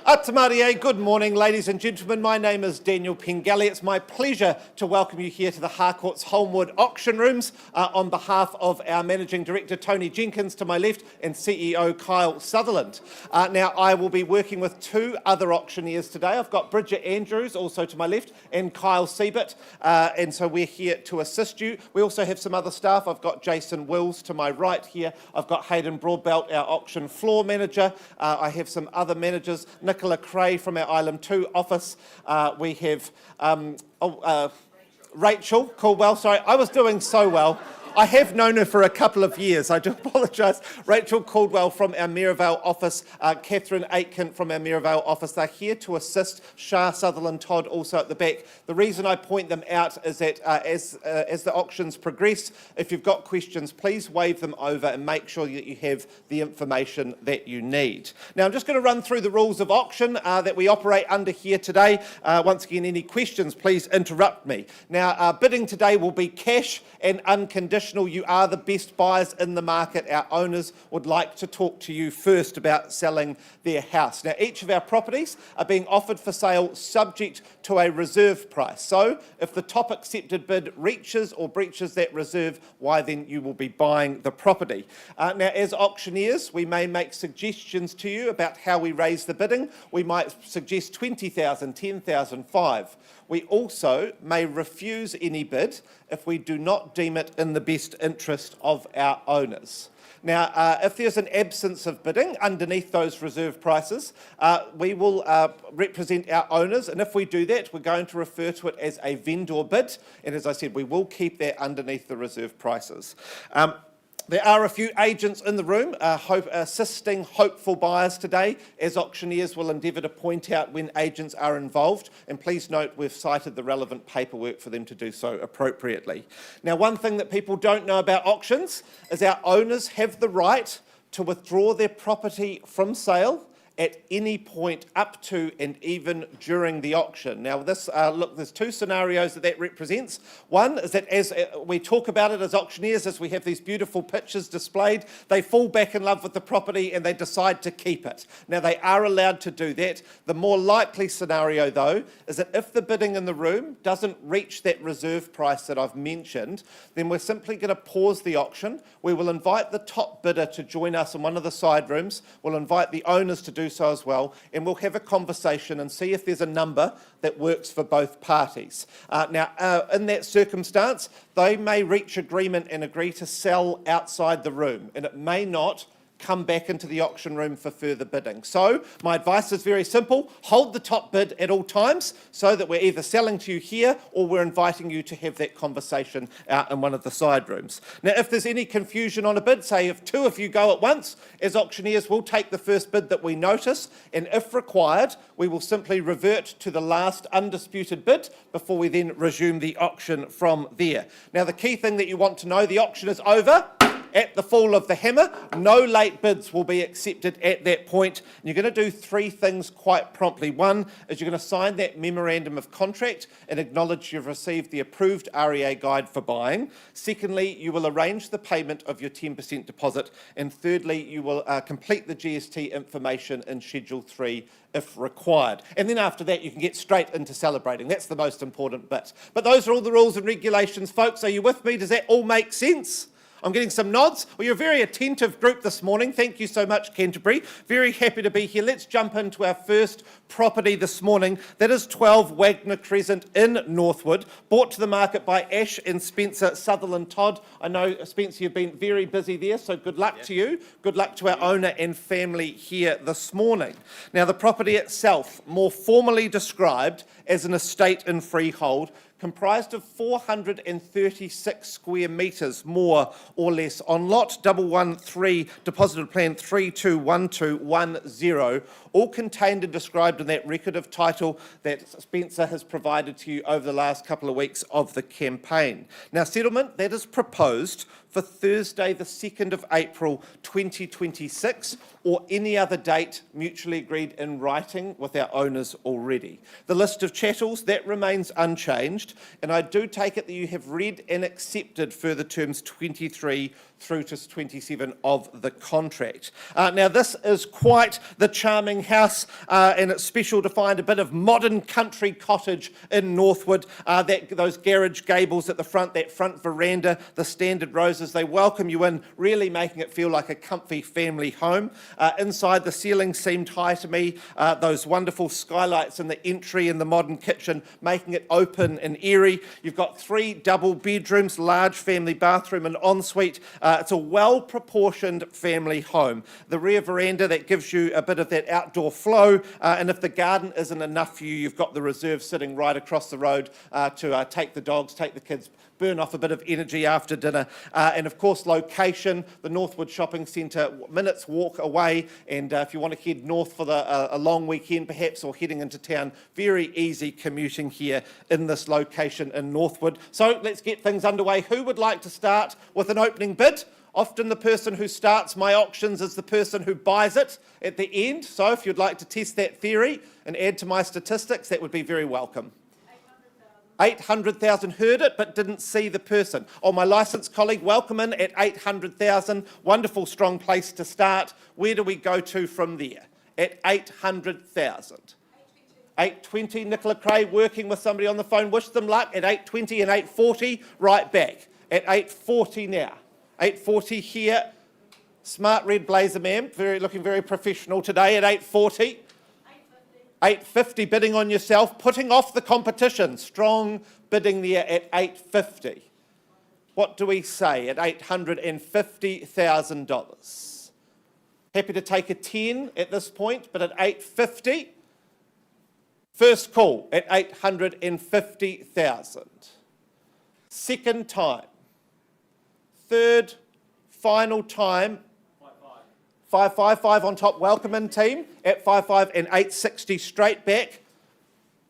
Atamarie, good morning, ladies and gentlemen. My name is Daniel Pengelly. It's my pleasure to welcome you here to the Harcourt's Holmwood auction rooms on behalf of our Managing Director, Tony Jenkins, to my left, and CEO, Kyle Sutherland. Now, I will be working with two other auctioneers today. I've got Bridget Andrews, also to my left, and Kyle Siebert, and so we're here to assist you. We also have some other staff. I've got Jason Wills to my right here. I've got Hayden Broadbelt, our auction floor manager. I have some other managers, Nicola Cray from our Island 2 office. We have Rachel Caldwell. Sorry, I was doing so well. I have known her for a couple of years. I do apologise. Rachel Caldwell from our Maryvale office, Catherine Aitken from our Maryvale office. They're here to assist. Shah Sutherland Todd also at the back. The reason I point them out is that as the auctions progress, if you've got questions, please wave them over and make sure that you have the information that you need. Now, I'm just going to run through the rules of auction that we operate under here today. Once again, any questions, please interrupt me. Now, bidding today will be cash and unconditional. You are the best buyers in the market. Our owners would like to talk to you first about selling their house. Now, each of our properties are being offered for sale subject to a reserve price. So, if the top accepted bid reaches or breaches that reserve, why then you will be buying the property. Now, as auctioneers, we may make suggestions to you about how we raise the bidding. We might suggest 20,000, 10,000, 5. We also may refuse any bid if we do not deem it in the best interest of our owners. Now, if there's an absence of bidding underneath those reserve prices, we will represent our owners, and if we do that, we're going to refer to it as a vendor bid, and as I said, we will keep that underneath the reserve prices. There are a few agents in the room assisting hopeful buyers today, as auctioneers will endeavour to point out when agents are involved, and please note we've cited the relevant paperwork for them to do so appropriately. Now, one thing that people don't know about auctions is our owners have the right to withdraw their property from sale at any point up to and even during the auction. Now, this look, there's two scenarios that represents. One is that as we talk about it as auctioneers, as we have these beautiful pictures displayed, they fall back in love with the property and they decide to keep it. Now, they are allowed to do that. The more likely scenario, though, is that if the bidding in the room doesn't reach that reserve price that I've mentioned, then we're simply going to pause the auction. We will invite the top bidder to join us in one of the side rooms. We'll invite the owners to do so as well, and we'll have a conversation and see if there's a number that works for both parties. Now, in that circumstance, they may reach agreement and agree to sell outside the room, and it may not come back into the auction room for further bidding. So my advice is very simple. Hold the top bid at all times so that we're either selling to you here or we're inviting you to have that conversation out in one of the side rooms. Now, if there's any confusion on a bid, say if two of you go at once, as auctioneers, we'll take the first bid that we notice, and if required, we will simply revert to the last undisputed bid before we then resume the auction from there. Now, the key thing that you want to know, the auction is over at the fall of the hammer. No late bids will be accepted at that point. And you're going to do three things quite promptly. One is you're going to sign that memorandum of contract and acknowledge you've received the approved REA guide for buying. Secondly, you will arrange the payment of your 10% deposit. And thirdly, you will complete the GST information in Schedule 3 if required. And then after that, you can get straight into celebrating. That's the most important bit. But those are all the rules and regulations, folks. Are you with me? Does that all make sense? I'm getting some nods. Well, you're a very attentive group this morning. Thank you so much, Canterbury. Very happy to be here. Let's jump into our first property this morning. That is 12 Wagner Crescent in Northwood, brought to the market by Ash and Spencer Sutherland Todd. I know, Spencer, you've been very busy there, so good luck to you. Good luck to our owner and family here this morning. Now, the property itself, more formally described as an estate in freehold, comprised of 436 square metres, more or less, on lot 113, deposited plan 321210, all contained and described in that record of title that Spencer has provided to you over the last couple of weeks of the campaign. Now, settlement, that is proposed for Thursday the 2nd of April 2026 or any other date mutually agreed in writing with our owners already. The list of chattels, that remains unchanged, and I do take it that you have read and accepted further terms 23 through to 27 of the contract. Now this is quite the charming house, and it's special to find a bit of modern country cottage in Northwood. Those garage gables at the front, that front veranda, the standard roses, they welcome you in, really making it feel like a comfy family home. Inside, the ceiling seemed high to me. Those wonderful skylights in the entry and the modern kitchen, making it open and airy. You've got 3 double bedrooms, large family bathroom and ensuite. It's a well-proportioned family home. The rear veranda, that gives you a bit of that outdoor flow, and if the garden isn't enough for you, you've got the reserve sitting right across the road to take the dogs, take the kids, burn off a bit of energy after dinner. And of course, location, the Northwood Shopping Centre, minutes walk away, and if you want to head north for a long weekend perhaps, or heading into town, very easy commuting here in this location in Northwood. So let's get things underway. Who would like to start with an opening bid? Often the person who starts my auctions is the person who buys it at the end. So if you'd like to test that theory and add to my statistics, that would be very welcome. 800,000 heard it but didn't see the person. Oh, my licensed colleague, welcome in at 800,000. Wonderful, strong place to start. Where do we go to from there? At 800,000. 820, Nicola Cray working with somebody on the phone. Wish them luck at 820 and 840. Right back at 840 now. 840 here. Smart red blazer, ma'am. Looking very professional today at 840. 850 bidding on yourself, putting off the competition. Strong bidding there at 850. What do we say at $850,000? Happy to take a 10 at this point, but at 850. First call at 850,000. Second time. Third, final time. 555 on top, welcome in team, at 55 and 860 straight back.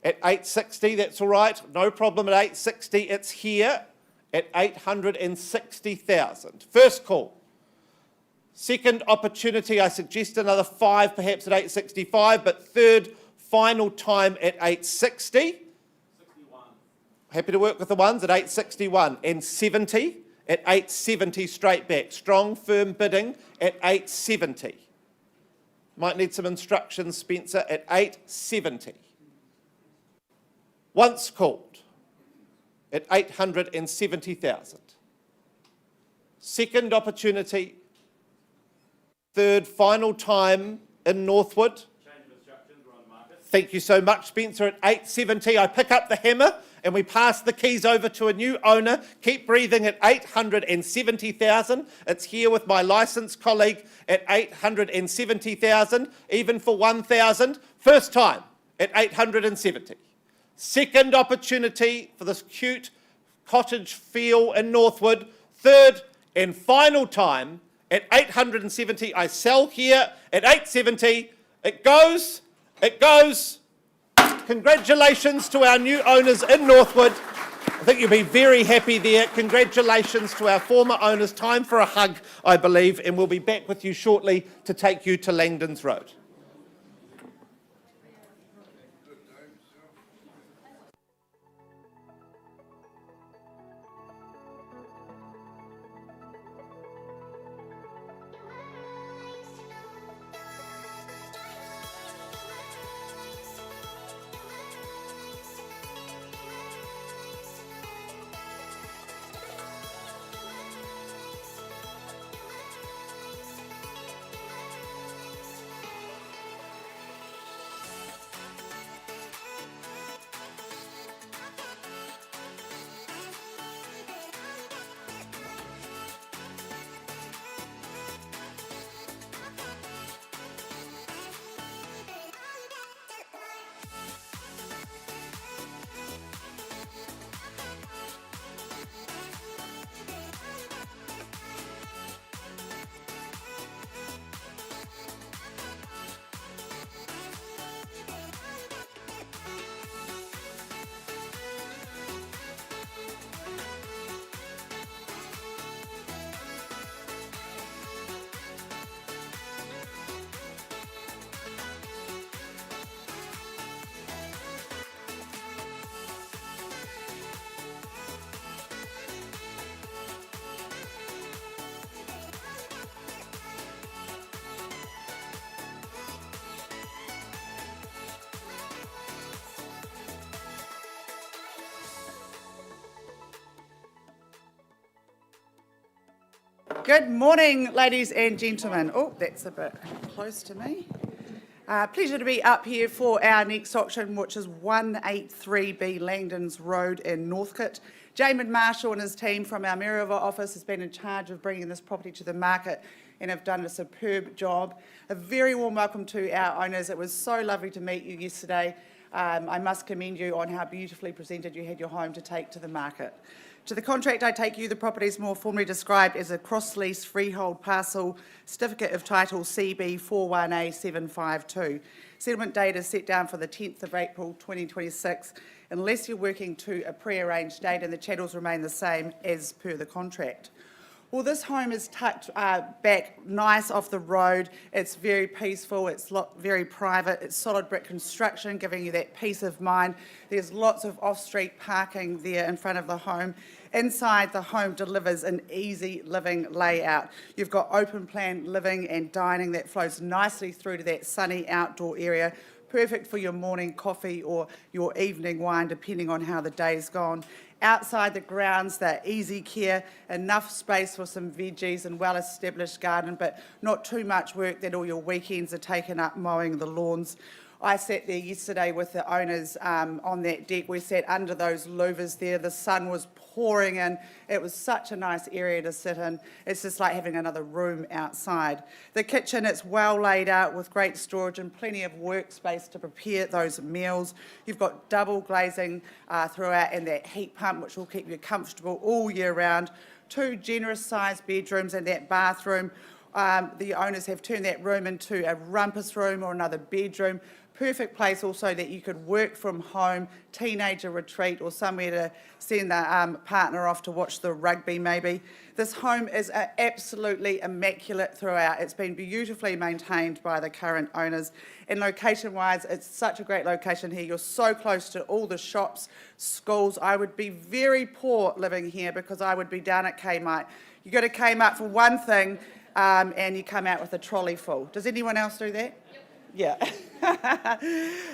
At 860, that's all right, no problem at 860, it's here at 860,000. First call. Second opportunity, I suggest another 5 perhaps at 865, but third, final time at 860. 61. Happy to work with the ones at 861 and 70. At 870 straight back. Strong, firm bidding at 870. Might need some instructions, Spencer, at 870. Once called at 870,000. Second opportunity. Third, final time in Northwood. Change of instructions, we're on the market. Thank you so much, Spencer. At 870, I pick up the hammer and we pass the keys over to a new owner. Keep breathing at 870,000. It's here with my licensed colleague at 870,000, even for 1,000. First time at 870. Second opportunity for this cute cottage feel in Northwood. Third and final time at 870. I sell here at 870. It goes. Congratulations to our new owners in Northwood. I think you'll be very happy there. Congratulations to our former owners. Time for a hug, I believe, and we'll be back with you shortly to take you to Langden's Road. Good morning, ladies and gentlemen. Oh, that's a bit close to me. Pleasure to be up here for our next auction, which is 183B Langden's Road in Northcote. Jamin Marshall and his team from our Mayoralville office has been in charge of bringing this property to the market and have done a superb job. A very warm welcome to our owners. It was so lovely to meet you yesterday. I must commend you on how beautifully presented you had your home to take to the market. To the contract I take you, the property is more formally described as a cross-lease freehold parcel, certificate of title CB41A752. Settlement date is set down for the 10th of April 2026, unless you're working to a pre-arranged date and the chattels remain the same as per the contract. Well, this home is tucked back nice off the road. It's very peaceful, it's very private, it's solid brick construction, giving you that peace of mind. There's lots of off-street parking there in front of the home. Inside, the home delivers an easy living layout. You've got open plan living and dining that flows nicely through to that sunny outdoor area. Perfect for your morning coffee or your evening wine, depending on how the day's gone. Outside the grounds, they're easy care, enough space for some veggies and well-established garden, but not too much work that all your weekends are taken up mowing the lawns. I sat there yesterday with the owners on that deck. We sat under those louvers there. The sun was pouring in. It was such a nice area to sit in. It's just like having another room outside. The kitchen, it's well laid out with great storage and plenty of workspace to prepare those meals. You've got double glazing throughout and that heat pump, which will keep you comfortable all year round. 2 generous sized bedrooms and that bathroom. The owners have turned that room into a rumpus room or another bedroom. Perfect place also that you could work from home, teenager retreat, or somewhere to send the partner off to watch the rugby maybe. This home is absolutely immaculate throughout. It's been beautifully maintained by the current owners. And location-wise, it's such a great location here. You're so close to all the shops, schools. I would be very poor living here because I would be down at Kmart. You go to Kmart for one thing and you come out with a trolley full. Does anyone else do that? Yeah.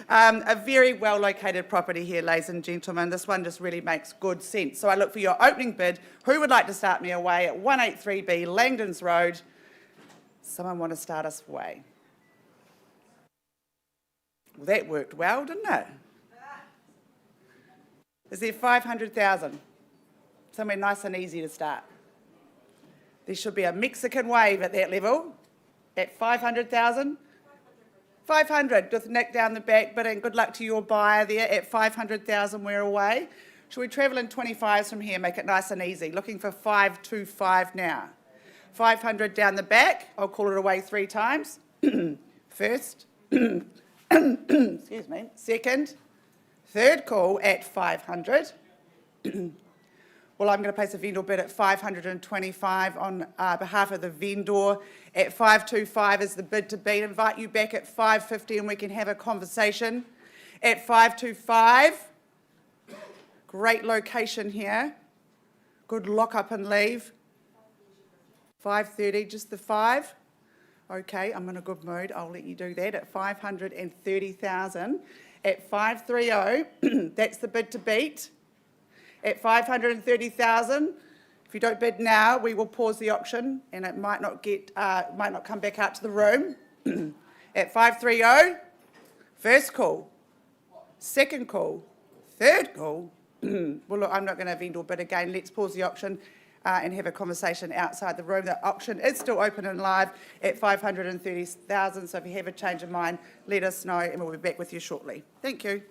A very well located property here, ladies and gentlemen. This one just really makes good sense. So I look for your opening bid. Who would like to start me away at 183B Langdon's Road? Someone want to start us away? Well, that worked well, didn't it? Is there 500,000? Somewhere nice and easy to start. There should be a Mexican wave at that level. At 500,000? 500 with Nick down the back, but good luck to your buyer there. At 500,000, we're away. Should we travel in 25s from here, make it nice and easy? Looking for 525 now. 500 down the back. I'll call it away 3 times. First, excuse me, second, third call at 500. Well, I'm going to place a vendor bid at 525 on behalf of the vendor. At 525 is the bid to beat. Invite you back at 550 and we can have a conversation. At 525, great location here. Good lock up and leave. 530, just the 5. Okay, I'm in a good mood. I'll let you do that at 530,000. At 530, that's the bid to beat. At 530,000, if you don't bid now, we will pause the auction and it might not come back out to the room. At 530, first call, second call, third call. Well, look, I'm not going to vendor bid again. Let's pause the auction and have a conversation outside the room. The auction is still open and live at 530,000. So if you have a change of mind, let us know and we'll be back with you shortly. Thank you.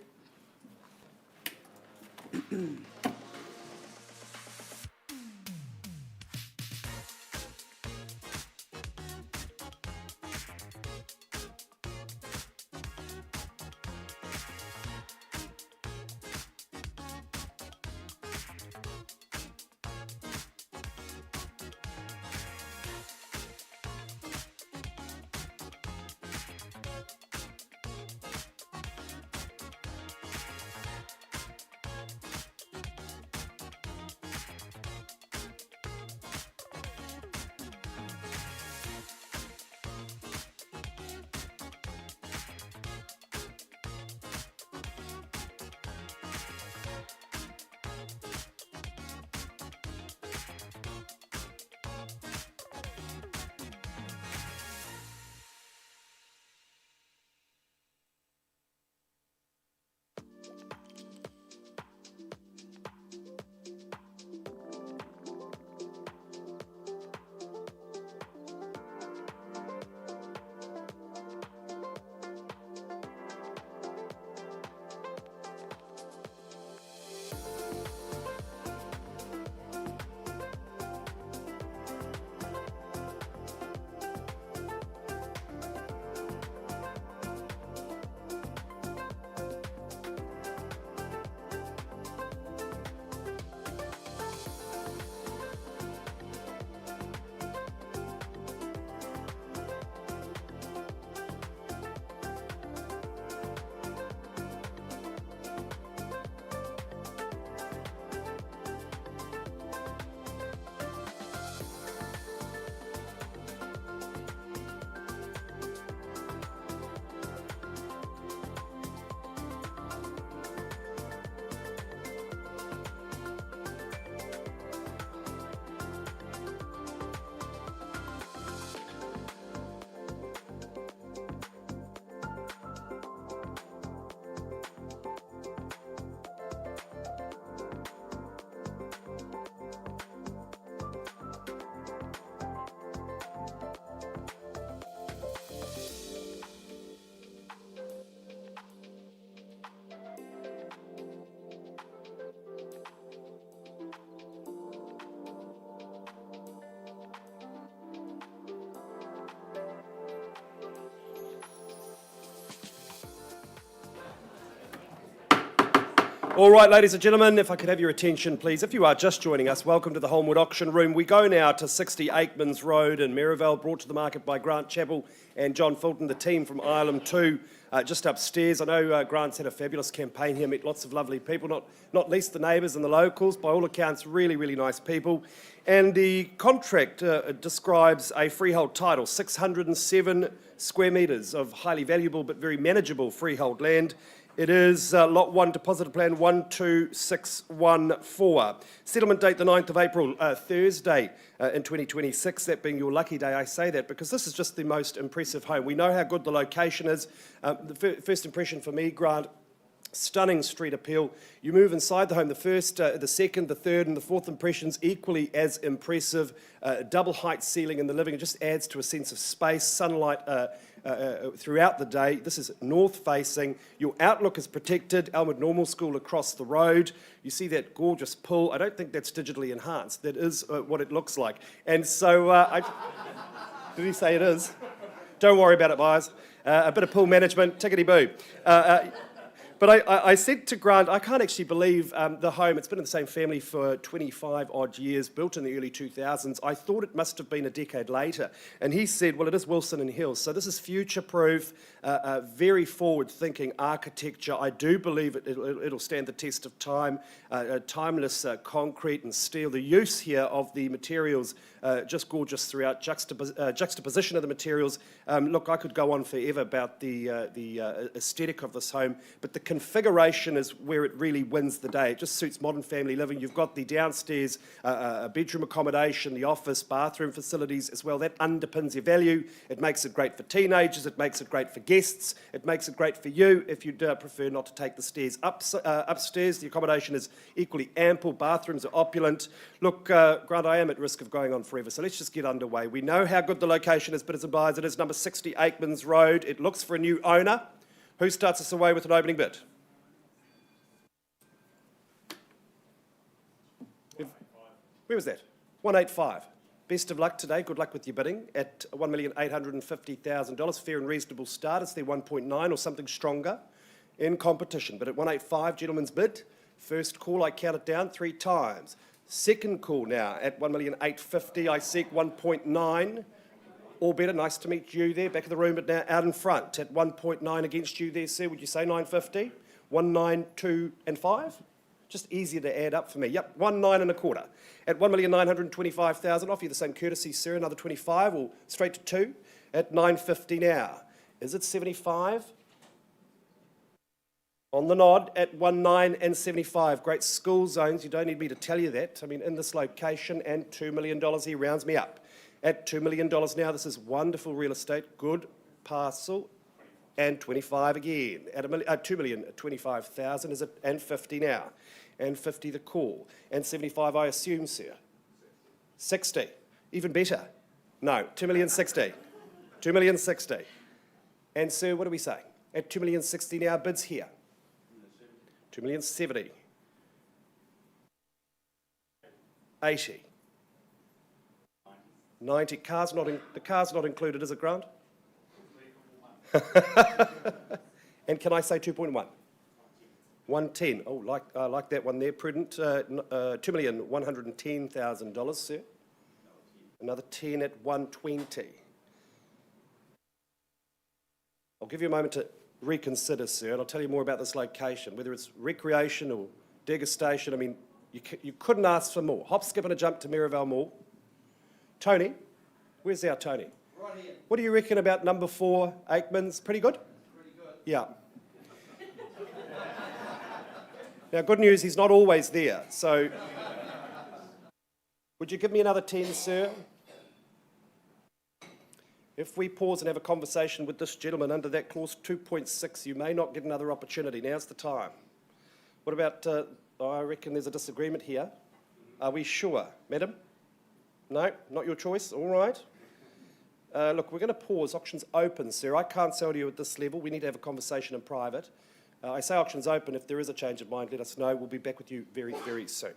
All right, ladies and gentlemen, if I could have your attention, please. If you are just joining us, welcome to the Holmwood Auction Room. We go now to 60 Aikmans Road in Maryvale, brought to the market by Grant Chappell and John Fulton, the team from Ireland 2, just upstairs. I know Grant's had a fabulous campaign here, met lots of lovely people, not least the neighbours and the locals. By all accounts, really, really nice people. And the contract describes a freehold title, 607 square metres of highly valuable but very manageable freehold land. It is Lot 1, Deposited Plan 12614. Settlement date the 9th of April, Thursday in 2026, that being your lucky day. I say that because this is just the most impressive home. We know how good the location is. The first impression for me, Grant, stunning street appeal. You move inside the home, the first, the second, the third and the fourth impressions equally as impressive. Double height ceiling in the living, it just adds to a sense of space, sunlight throughout the day. This is north facing. Your outlook is protected. Elmwood Normal School across the road. You see that gorgeous pool. I don't think that's digitally enhanced. That is what it looks like. And so, did he say it is? Don't worry about it, buyers. A bit of pool management, tickety-boo. But I said to Grant, I can't actually believe the home, it's been in the same family for 25 odd years, built in the early 2000s. I thought it must have been a decade later. And he said, well, it is Wilson and Hills. So this is future-proof, very forward-thinking architecture. I do believe it'll stand the test of time. Timeless concrete and steel. The use here of the materials, just gorgeous throughout, juxtaposition of the materials. Look, I could go on forever about the aesthetic of this home, but the configuration is where it really wins the day. It just suits modern family living. You've got the downstairs bedroom accommodation, the office, bathroom facilities as well. That underpins your value. It makes it great for teenagers. It makes it great for guests. It makes it great for you if you'd prefer not to take the stairs. Upstairs, the accommodation is equally ample. Bathrooms are opulent. Look, Grant, I am at risk of going on forever, so let's just get underway. We know how good the location is, but as advised, it is number 60 Aikmans Road. It looks for a new owner. Who starts us away with an opening bid? Where was that? 185. Best of luck today. Good luck with your bidding at $1,850,000. Fair and reasonable start. It's their 1.9 or something stronger in competition. But at 185, gentlemen's bid. First call, I count it down 3 times. Second call now at $1,850,000. I seek 1.9. All better. Nice to meet you there, back of the room, but now out in front at 1.9 against you there, sir. Would you say 950? 1, 9, 2 and 5? Just easier to add up for me. Yep, 1, 9 and a quarter. At $1,925,000, offer you the same courtesy, sir, another 25 or straight to 2 at 950 now. Is it 75? On the nod at 1, 9 and 75. Great school zones. You don't need me to tell you that. I mean, in this location and $2 million, he rounds me up. At $2 million now, this is wonderful real estate, good parcel, and 25 again. At $2,025,000 is it, and 50 now, and 50 the call, and 75 I assume, sir. 60, even better. No, 2,060,000. 2,060,000. And sir, what are we saying? At 2,060,000 now, bids here. 2,070,000. 80. 90. The car's not included, is it, Grant? And can I say 2.1? 110. Oh, like that one there, prudent. $2,110,000, sir. Another 10 at 120. I'll give you a moment to reconsider, sir, and I'll tell you more about this location, whether it's recreation or degustation. I mean, you couldn't ask for more. Hop, skip and a jump to Maryvale Mall. Tony, where's our Tony? Right here. What do you reckon about number 4, Aikmans? Pretty good? Pretty good. Yeah. Now, good news, he's not always there, so... Would you give me another 10, sir? If we pause and have a conversation with this gentleman under that clause 2.6, you may not get another opportunity. Now's the time. What about... I reckon there's a disagreement here. Are we sure? Madam? No, not your choice. All right. Look, we're going to pause. Auction's open, sir. I can't sell to you at this level. We need to have a conversation in private. I say auction's open. If there is a change of mind, let us know. We'll be back with you very, very soon.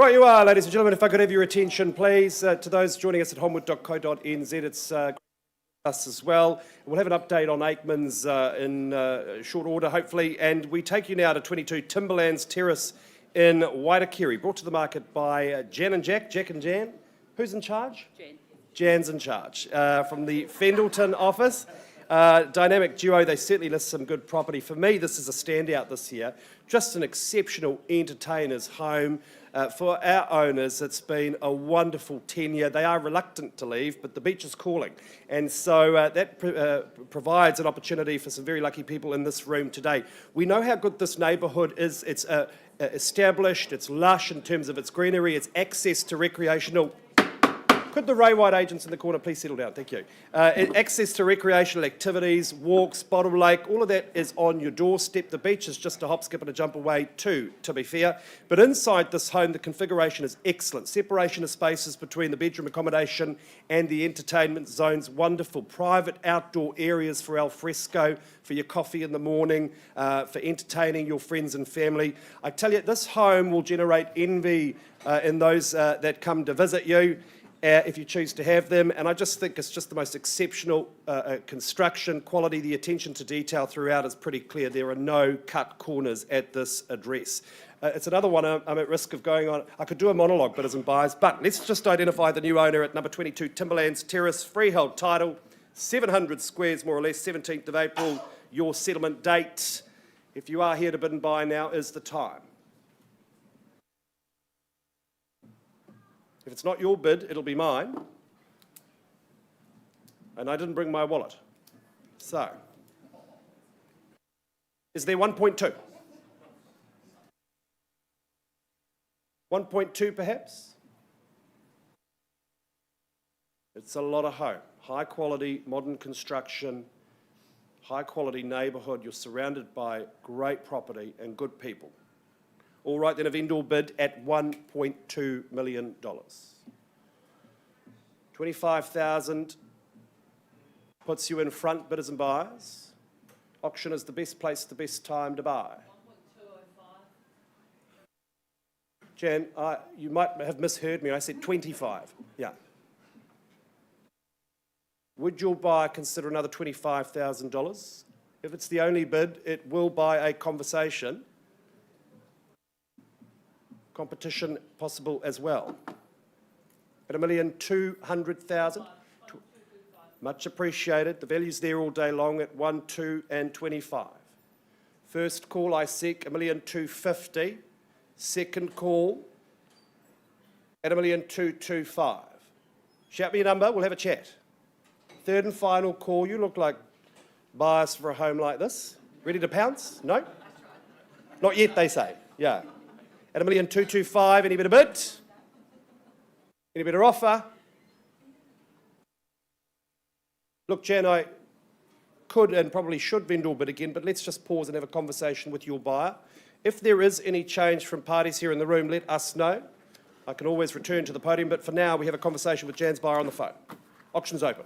Right, you are, ladies and gentlemen. If I could have your attention, please. To those joining us at holmwood.co.nz, it's us as well. We'll have an update on Aikmans in short order, hopefully. And we take you now to 22 Timberlands Terrace in Waitakere, brought to the market by Jan and Jack. Jack and Jan. Who's in charge? Jan. Jan's in charge. From the Fendleton office. Dynamic duo, they certainly list some good property. For me, this is a standout this year. Just an exceptional entertainer's home. For our owners, it's been a wonderful tenure. They are reluctant to leave, but the beach is calling. And so that provides an opportunity for some very lucky people in this room today. We know how good this neighbourhood is. It's established, it's lush in terms of its greenery, its access to recreational. Could the Ray White agents in the corner please settle down? Thank you. Access to recreational activities, walks, Bottle Lake, all of that is on your doorstep. The beach is just a hop, skip and a jump away too, to be fair. But inside this home, the configuration is excellent. Separation of spaces between the bedroom accommodation and the entertainment zones, wonderful. Private outdoor areas for al fresco, for your coffee in the morning, for entertaining your friends and family. I tell you, this home will generate envy in those that come to visit you. If you choose to have them, and I just think it's just the most exceptional construction quality. The attention to detail throughout is pretty clear. There are no cut corners at this address. It's another one I'm at risk of going on. I could do a monologue, but isn't biased. But let's just identify the new owner at number 22 Timberlands Terrace, freehold title, 700 squares more or less, 17th of April, your settlement date. If you are here to bid and buy, now is the time. If it's not your bid, it'll be mine. And I didn't bring my wallet. So, is there 1.2? 1.2 perhaps? It's a lot of home. High quality, modern construction, high quality neighbourhood. You're surrounded by great property and good people. All right, then a vendor bid at $1.2 million. 25,000 puts you in front, bidders and buyers. Auction is the best place, the best time to buy. 1.205. Jan, you might have misheard me. I said 25. Yeah. Would your buyer consider another $25,000? If it's the only bid, it will buy a conversation. Competition possible as well. At $1,200,000. Much appreciated. The value's there all day long at 1, 2 and 25. First call I seek $1,250,000. Second call at $1,225,000. Shout me your number, we'll have a chat. Third and final call, you look like buyers for a home like this. Ready to pounce? No? Not yet, they say. Yeah. At $1,225,000, any better bid? Any better offer? Look, Jan, I could and probably should vendor bid again, but let's just pause and have a conversation with your buyer. If there is any change from parties here in the room, let us know. I can always return to the podium, but for now, we have a conversation with Jan's buyer on the phone. Auction's open.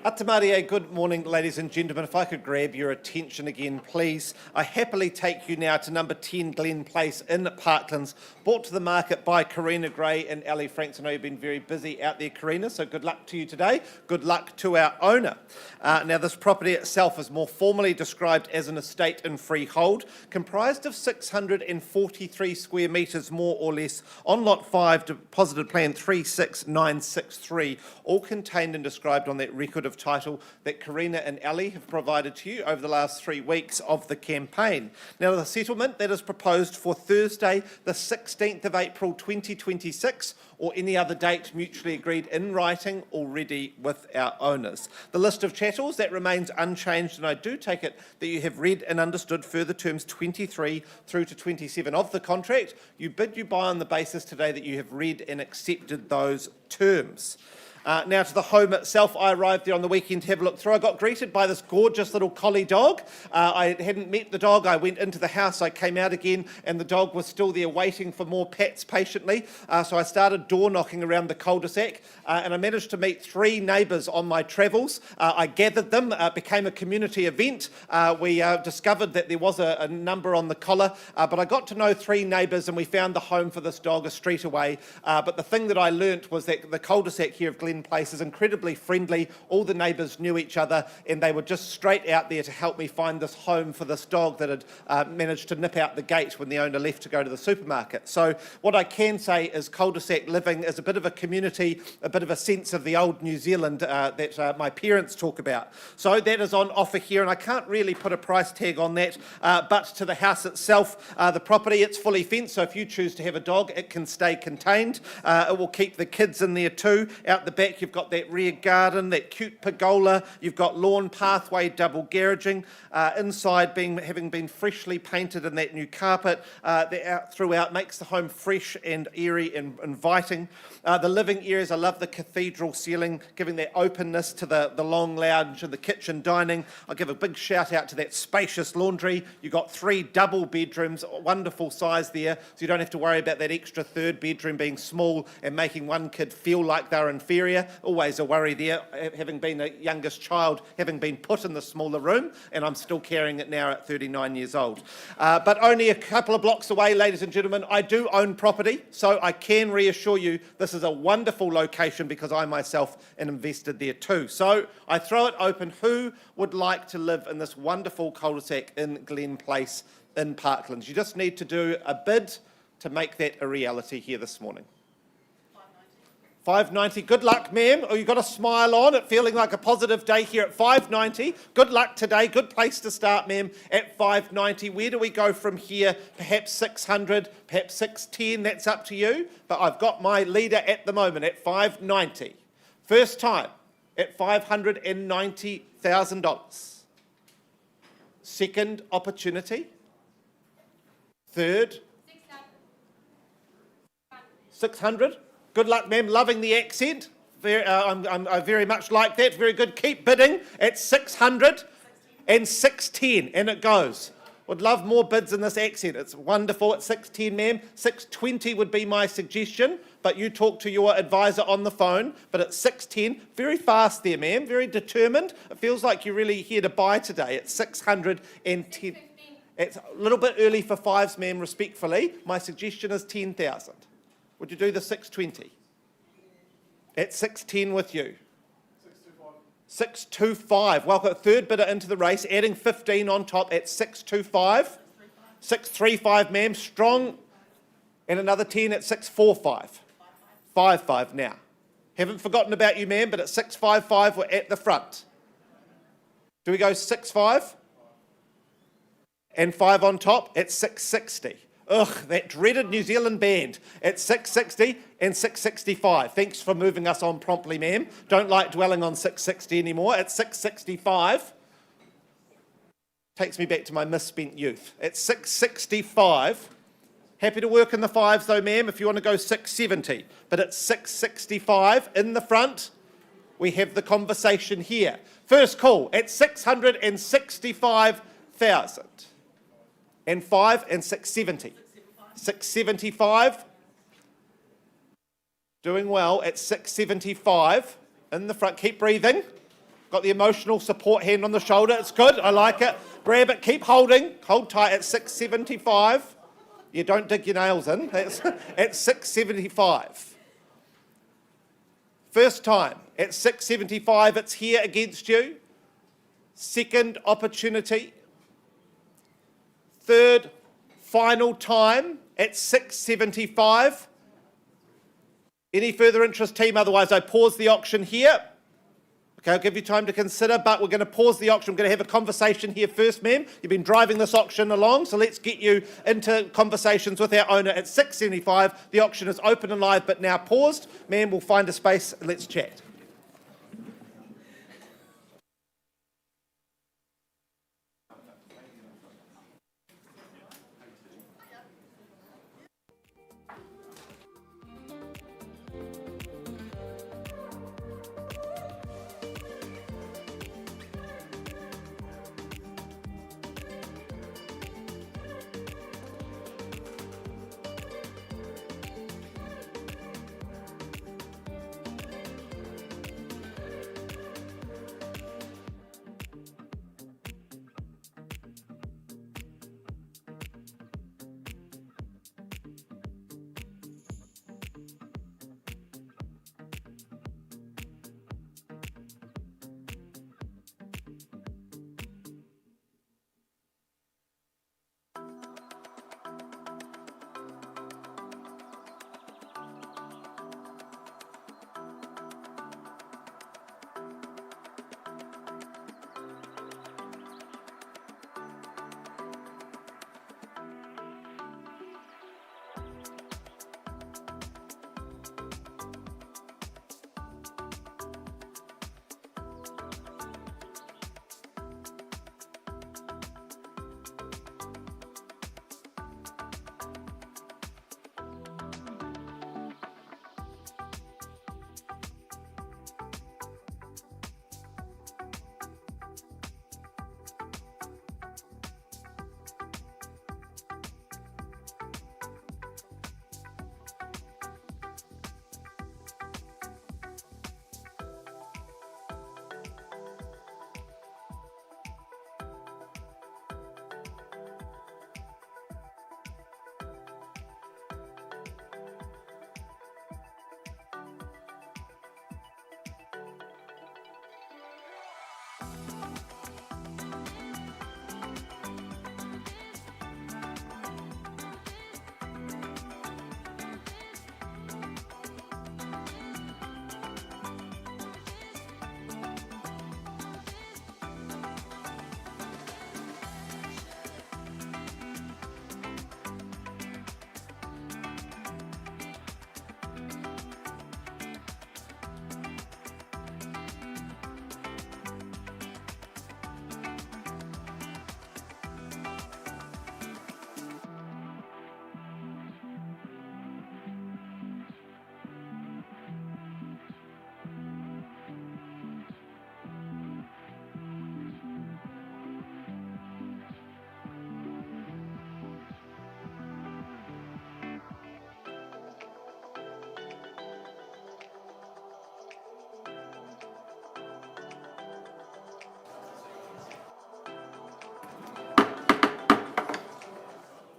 Atamarie, good morning, ladies and gentlemen. If I could grab your attention again, please. I happily take you now to number 10 Glen Place in Parklands, brought to the market by Karina Gray and Ali Franks. I know you've been very busy out there, Karina, so good luck to you today. Good luck to our owner. Now, this property itself is more formally described as an estate in freehold, comprised of 643 square metres, more or less, on Lot 5, deposited plan 36963, all contained and described on that record of title that Karina and Ali have provided to you over the last 3 weeks of the campaign. Now, the settlement that is proposed for Thursday, the 16th of April 2026, or any other date mutually agreed in writing already with our owners. The list of chattels, that remains unchanged, and I do take it that you have read and understood further terms 23 through to 27 of the contract. You bid, you buy on the basis today that you have read and accepted those terms. Now to the home itself. I arrived there on the weekend to have a look through. I got greeted by this gorgeous little collie dog. I hadn't met the dog. I went into the house, I came out again, and the dog was still there waiting for more pats patiently. So I started door knocking around the cul-de-sac, and I managed to meet 3 neighbours on my travels. I gathered them. It became a community event. We discovered that there was a number on the collar, but I got to know 3 neighbours, and we found the home for this dog a street away. But the thing that I learnt was that the cul-de-sac here of Glen Place is incredibly friendly. All the neighbours knew each other, and they were just straight out there to help me find this home for this dog that had managed to nip out the gate when the owner left to go to the supermarket. So what I can say is cul-de-sac living is a bit of a community, a bit of a sense of the old New Zealand that my parents talk about. So that is on offer here, and I can't really put a price tag on that, but to the house itself, the property, it's fully fenced, so if you choose to have a dog, it can stay contained. It will keep the kids in there too. Out the back, you've got that rear garden, that cute pergola, you've got lawn pathway, double garaging, inside having been freshly painted in that new carpet throughout, makes the home fresh and airy and inviting. The living areas, I love the cathedral ceiling, giving that openness to the long lounge and the kitchen dining. I'll give a big shout out to that spacious laundry. You've got 3 double bedrooms, wonderful size there, so you don't have to worry about that extra 3rd bedroom being small and making one kid feel like they're inferior. Always a worry there, having been a youngest child, having been put in the smaller room, and I'm still carrying it now at 39 years old. But only a couple of blocks away, ladies and gentlemen, I do own property, so I can reassure you this is a wonderful location because I myself am invested there too. So I throw it open. Who would like to live in this wonderful cul-de-sac in Glen Place in Parklands? You just need to do a bid to make that a reality here this morning. $5.90. Good luck, ma'am. Oh, you've got a smile on. It feeling like a positive day here at $5.90. Good luck today. Good place to start, ma'am, at $5.90. Where do we go from here? Perhaps $600, perhaps $610. That's up to you. But I've got my leader at the moment at $5.90. First time at $590,000. Second opportunity. Third. $600. Good luck, ma'am. Loving the accent. I very much like that. Very good. Keep bidding at 600 and 610, and it goes. Would love more bids in this accent. It's wonderful at 610, ma'am. 620 would be my suggestion, but you talk to your advisor on the phone. But at 610, very fast there, ma'am. Very determined. It feels like you're really here to buy today at 610. It's a little bit early for 5s, ma'am, respectfully. My suggestion is 10,000. Would you do the 620? At 610 with you. 625. Welcome, 3rd bidder into the race, adding 15 on top at 625. 635, ma'am, strong. And another 10 at 645. 55 now. Haven't forgotten about you, ma'am, but at 655 we're at the front. Do we go 65? And 5 on top at 660. Ugh, that dreaded New Zealand band at 660 and 665. Thanks for moving us on promptly, ma'am. Don't like dwelling on 660 anymore. At 665, takes me back to my misspent youth. At 665, happy to work in the 5s though, ma'am, if you want to go 670. But at 665 in the front, we have the conversation here. First call at 665,000. And 5 and 670. 675. Doing well at 675 in the front. Keep breathing. Got the emotional support hand on the shoulder. It's good. I like it. Grab it. Keep holding. Hold tight at 675. You don't dig your nails in. That's at 675. First time at 675. It's here against you. Second opportunity. Third, final time at 675. Any further interest, team? Otherwise, I pause the auction here. Okay, I'll give you time to consider, but we're going to pause the auction. We're going to have a conversation here first, ma'am. You've been driving this auction along, so let's get you into conversations with our owner at 675. The auction is open and live, but now paused. Ma'am, we'll find a space. Let's chat.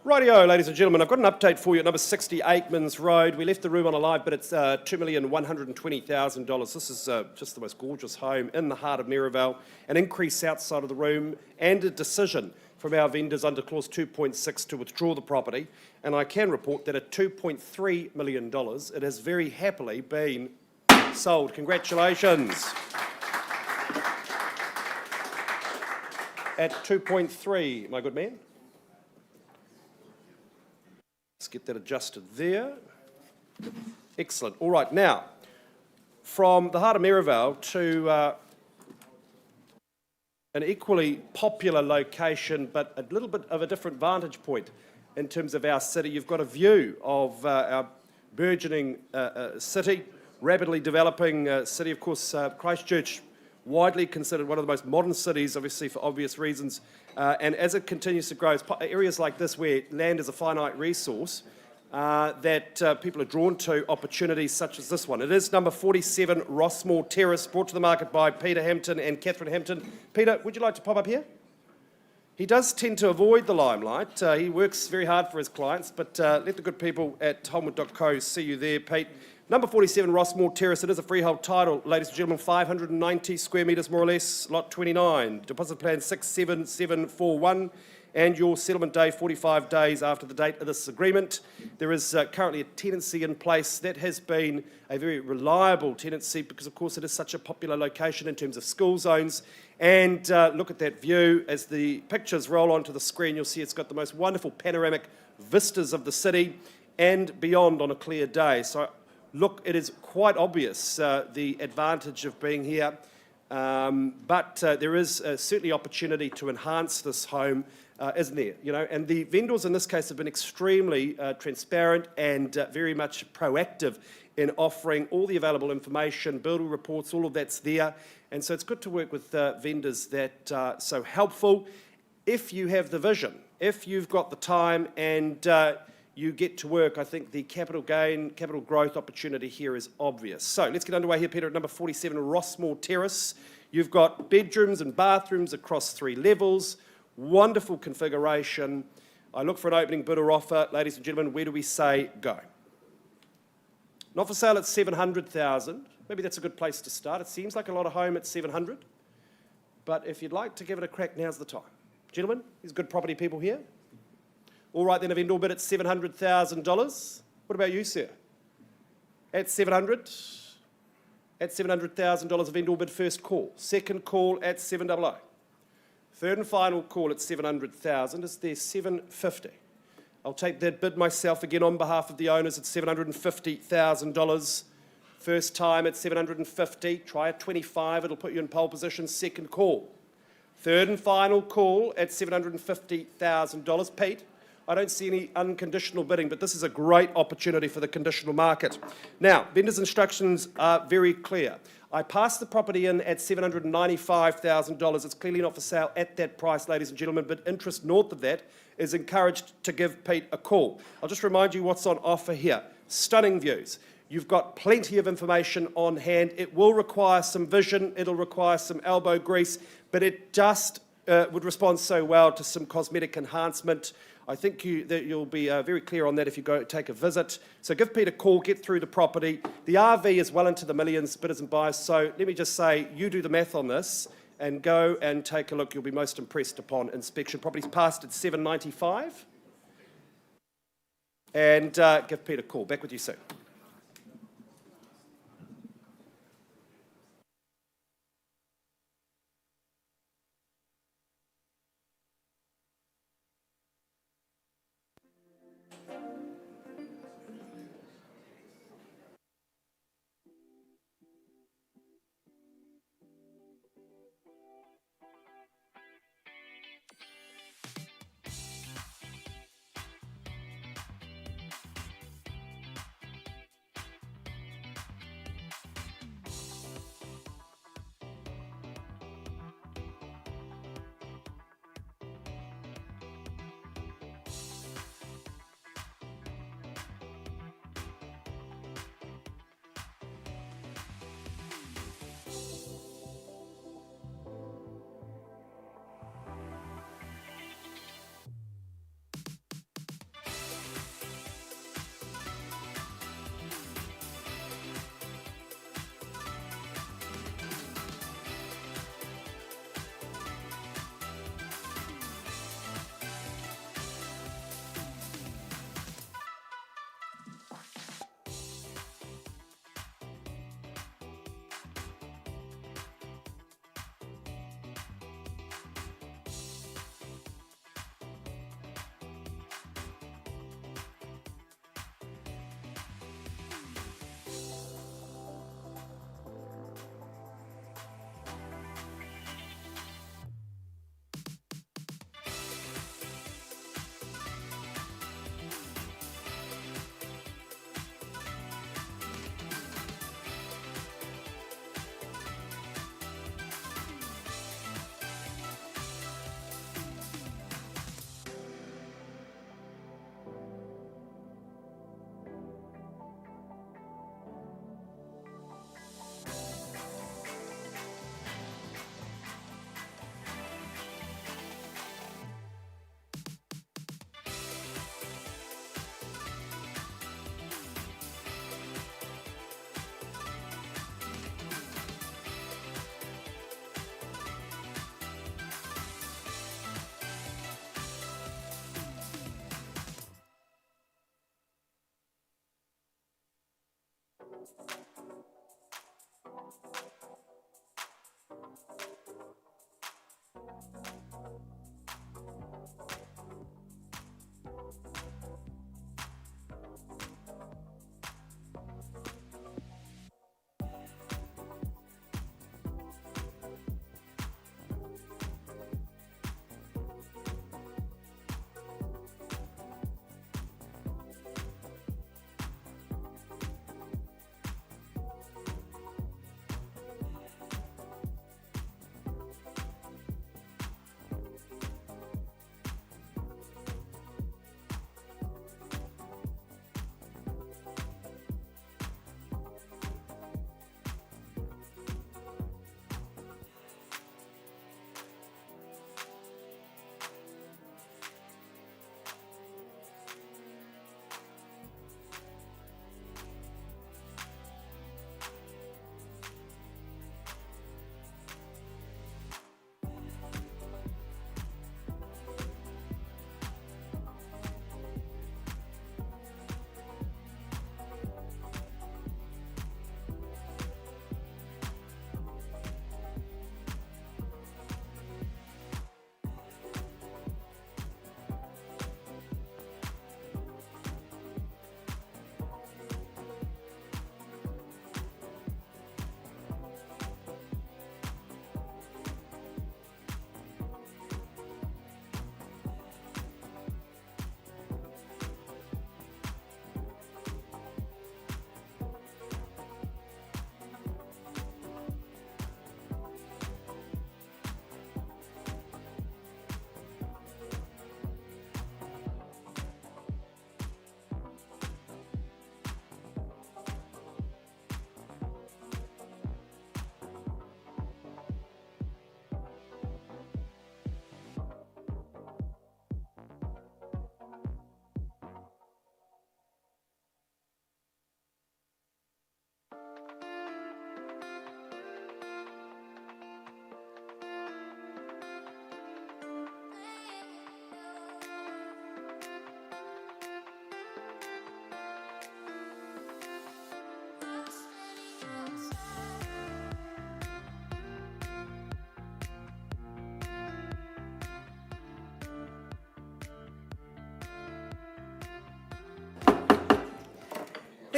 Rightio, ladies and gentlemen, I've got an update for you at number 60 Aikmans Road. We left the room on alive, but it's $2,120,000. This is just the most gorgeous home in the heart of Maryvale. An increase outside of the room and a decision from our vendors under clause 2.6 to withdraw the property. And I can report that at $2.3 million, it has very happily been sold. Congratulations. At 2.3, my good man. Let's get that adjusted there. Excellent. All right, now, from the heart of Maryvale to an equally popular location, but a little bit of a different vantage point in terms of our city. You've got a view of our burgeoning city, rapidly developing city. Of course, Christchurch, widely considered one of the most modern cities, obviously for obvious reasons. And as it continues to grow, areas like this where land is a finite resource, that people are drawn to opportunities such as this one. It is number 47 Rossmore Terrace, brought to the market by Peter Hampton and Catherine Hampton. Peter, would you like to pop up here? He does tend to avoid the limelight. He works very hard for his clients, but let the good people at Holmwood.co see you there, Pete. Number 47 Rossmore Terrace, it is a freehold title, ladies and gentlemen, 590 square metres more or less, lot 29. Deposit plan 67741, and your settlement day 45 days after the date of this agreement. There is currently a tenancy in place that has been a very reliable tenancy because, of course, it is such a popular location in terms of school zones. And look at that view. As the pictures roll onto the screen, you'll see it's got the most wonderful panoramic vistas of the city and beyond on a clear day. So, look, it is quite obvious the advantage of being here, but there is certainly opportunity to enhance this home, isn't there? You know, and the vendors in this case have been extremely transparent and very much proactive in offering all the available information, building reports, all of that's there. And so it's good to work with vendors that are so helpful. If you have the vision, if you've got the time and you get to work, I think the capital gain, capital growth opportunity here is obvious. So let's get underway here, Peter, at number 47 Rossmore Terrace. You've got bedrooms and bathrooms across 3 levels, wonderful configuration. I look for an opening bid or offer. Ladies and gentlemen, where do we say go? Not for sale at 700,000. Maybe that's a good place to start. It seems like a lot of home at 700. But if you'd like to give it a crack, now's the time. Gentlemen, there's good property people here. All right, then, a vendor bid at $700,000. What about you, sir? At 700? At $700,000, a vendor bid first call. Second call at 700. Third and final call at 700,000. Is there 750? I'll take that bid myself again on behalf of the owners at $750,000. First time at 750. Try at 25. It'll put you in pole position. Second call. Third and final call at $750,000. Pete, I don't see any unconditional bidding, but this is a great opportunity for the conditional market. Now, vendor's instructions are very clear. I passed the property in at $795,000. It's clearly not for sale at that price, ladies and gentlemen, but interest north of that is encouraged to give Pete a call. I'll just remind you what's on offer here. Stunning views. You've got plenty of information on hand. It will require some vision. It'll require some elbow grease, but it just would respond so well to some cosmetic enhancement. I think you'll be very clear on that if you go take a visit. So give Pete a call, get through the property. The RV is well into the millions, bidders and buyers. So let me just say, you do the math on this and go and take a look. You'll be most impressed upon inspection. Property's passed at $795. And give Pete a call. Back with you soon.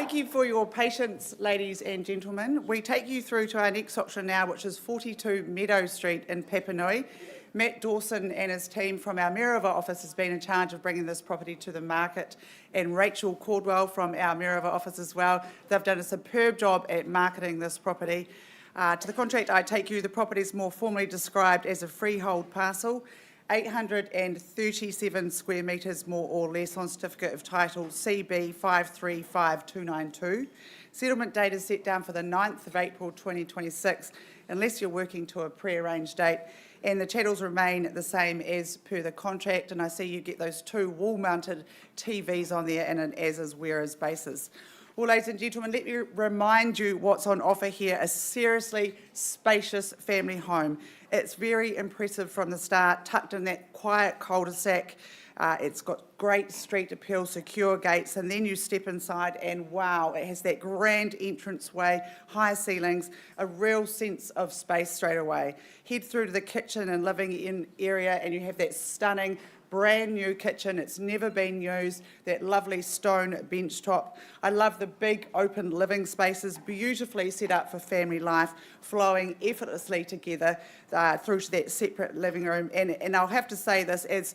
Thank you for your patience, ladies and gentlemen. We take you through to our next auction now, which is 42 Meadow Street in Papanui. Matt Dawson and his team from our Mayorava office has been in charge of bringing this property to the market, and Rachel Caldwell from our Mayorava office as well. They've done a superb job at marketing this property. To the contract I take you, the property is more formally described as a freehold parcel, 837 square metres more or less on certificate of title CB 535292. Settlement date is set down for the 9th of April 2026, unless you're working to a pre-arranged date, and the chattels remain the same as per the contract, and I see you get those 2 wall-mounted TVs on there and an as-is whereas basis. Well, ladies and gentlemen, let me remind you what's on offer here, a seriously spacious family home. It's very impressive from the start, tucked in that quiet cul-de-sac. It's got great street appeal, secure gates, and then you step inside and wow, it has that grand entranceway, high ceilings, a real sense of space straight away. Head through to the kitchen and living area and you have that stunning brand new kitchen. It's never been used, that lovely stone bench top. I love the big open living spaces, beautifully set up for family life, flowing effortlessly together through to that separate living room. And I'll have to say this, as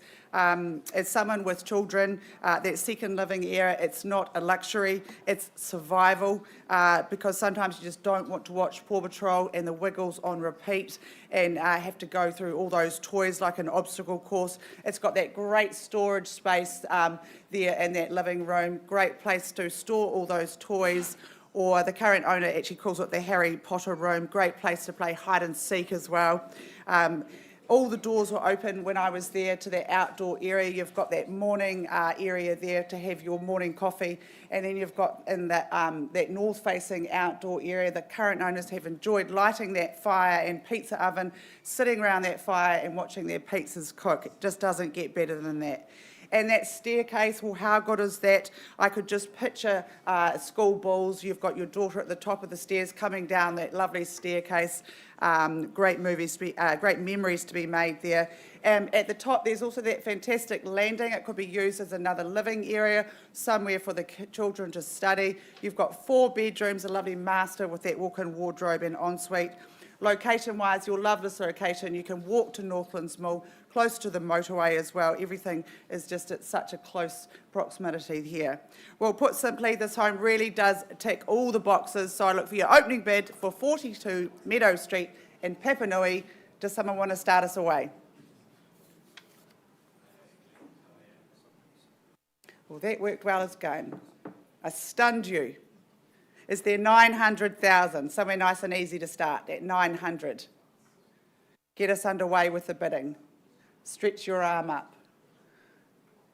someone with children, that second living area, it's not a luxury, it's survival, because sometimes you just don't want to watch Paw Patrol and the Wiggles on repeat and have to go through all those toys like an obstacle course. It's got that great storage space there in that living room, great place to store all those toys, or the current owner actually calls it the Harry Potter room, great place to play hide and seek as well. All the doors were open when I was there to the outdoor area. You've got that morning area there to have your morning coffee, and then you've got in that north-facing outdoor area, the current owners have enjoyed lighting that fire and pizza oven, sitting around that fire and watching their pizzas cook. It just doesn't get better than that. And that staircase, well, how good is that? I could just picture school balls. You've got your daughter at the top of the stairs coming down that lovely staircase. Great memories to be made there. At the top, there's also that fantastic landing. It could be used as another living area, somewhere for the children to study. You've got 4 bedrooms, a lovely master with that walk-in wardrobe and ensuite. Location-wise, you'll love this location. You can walk to Northlands Mall, close to the motorway as well. Everything is just at such a close proximity here. Well, put simply, this home really does tick all the boxes. So I look for your opening bid for 42 Meadow Street in Papanui. Does someone want to start us away? Well, that worked well as going. I stunned you. Is there 900,000? Somewhere nice and easy to start at 900. Get us underway with the bidding. Stretch your arm up.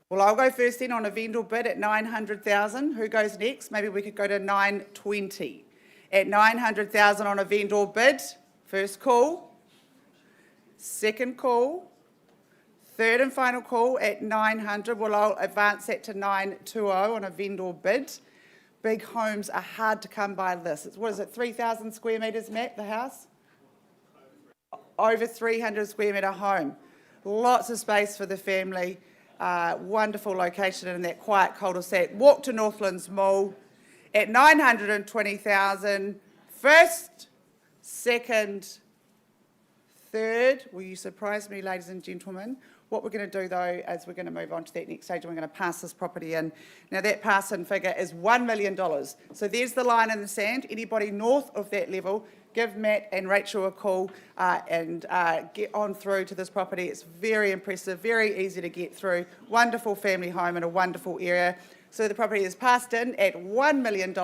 Well, I'll go first then on a vendor bid at 900,000. Who goes next? Maybe we could go to 920. At 900,000 on a vendor bid. First call. Second call. Third and final call at 900. Well, I'll advance that to 920 on a vendor bid. Big homes are hard to come by this. It's, what is it, 3,000 square metres, Matt, the house? Over 300 square metre home. Lots of space for the family. Wonderful location in that quiet cul-de-sac. Walk to Northlands Mall at 920,000. First, second, third. Will you surprise me, ladies and gentlemen? What we're going to do, though, is we're going to move on to that next stage and we're going to pass this property in. Now, that pass-in figure is $1 million. So there's the line in the sand. Anybody north of that level, give Matt and Rachel a call and get on through to this property. It's very impressive, very easy to get through. Wonderful family home in a wonderful area. So the property is passed in at $1 million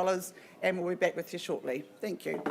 and we'll be back with you shortly. Thank you.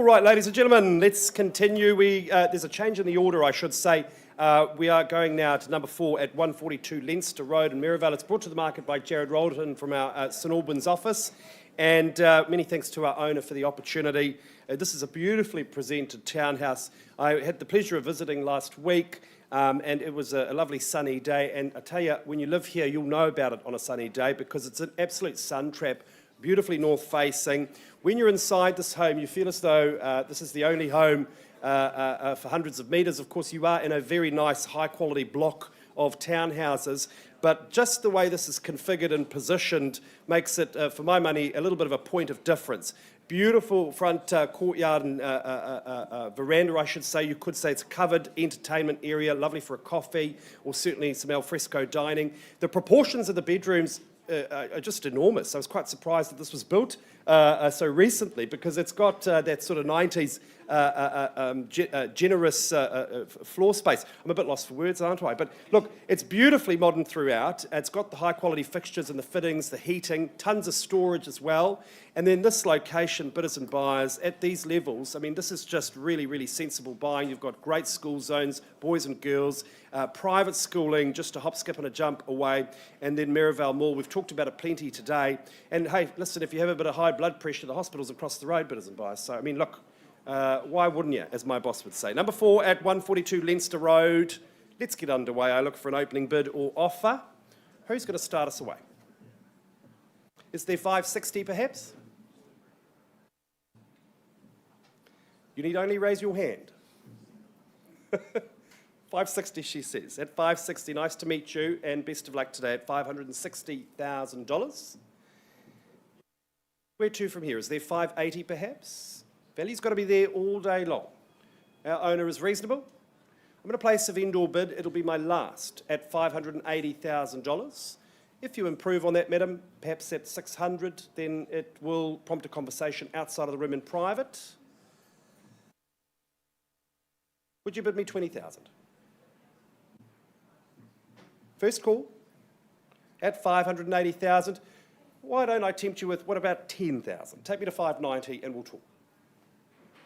All right, ladies and gentlemen, let's continue. There's a change in the order, I should say. We are going now to number 4 at 142 Lster Road in Maryvale. It's brought to the market by Jared Rolton from our St Albans office. And many thanks to our owner for the opportunity. This is a beautifully presented townhouse. I had the pleasure of visiting last week, and it was a lovely sunny day. And I tell you, when you live here, you'll know about it on a sunny day because it's an absolute sun trap, beautifully north-facing. When you're inside this home, you feel as though this is the only home for hundreds of metres. Of course, you are in a very nice, high-quality block of townhouses, but just the way this is configured and positioned makes it, for my money, a little bit of a point of difference. Beautiful front courtyard and veranda, I should say. You could say it's a covered entertainment area, lovely for a coffee, or certainly some al fresco dining. The proportions of the bedrooms are just enormous. I was quite surprised that this was built so recently because it's got that sort of 90s generous floor space. I'm a bit lost for words, aren't I? But look, it's beautifully modern throughout. It's got the high quality fixtures and the fittings, the heating, tons of storage as well. And then this location, bidders and buyers, at these levels, I mean, this is just really, really sensible buying. You've got great school zones, boys and girls, private schooling, just a hop, skip and a jump away, and then Maryvale Mall. We've talked about it plenty today. And hey, listen, if you have a bit of high blood pressure, the hospital's across the road, bidders and buyers. So, I mean, look, why wouldn't you, as my boss would say. Number 4 at 142 Lster Road. Let's get underway. I look for an opening bid or offer. Who's going to start us away? Is there 560 perhaps? You need only raise your hand. 560, she says. At 560, nice to meet you, and best of luck today at $560,000. Where to from here? Is there 580 perhaps? Value's got to be there all day long. Our owner is reasonable. I'm going to place a vendor bid. It'll be my last at $580,000. If you improve on that, madam, perhaps at 600, then it will prompt a conversation outside of the room in private. Would you bid me 20,000? First call at 580,000. Why don't I tempt you with, what about 10,000? Take me to 590 and we'll talk.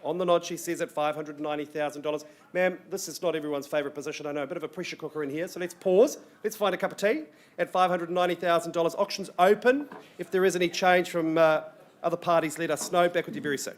On the nod, she says at $590,000. Ma'am, this is not everyone's favourite position. I know, a bit of a pressure cooker in here. So let's pause. Let's find a cup of tea at $590,000. Auction's open. If there is any change from other parties, let us know. Back with you very soon.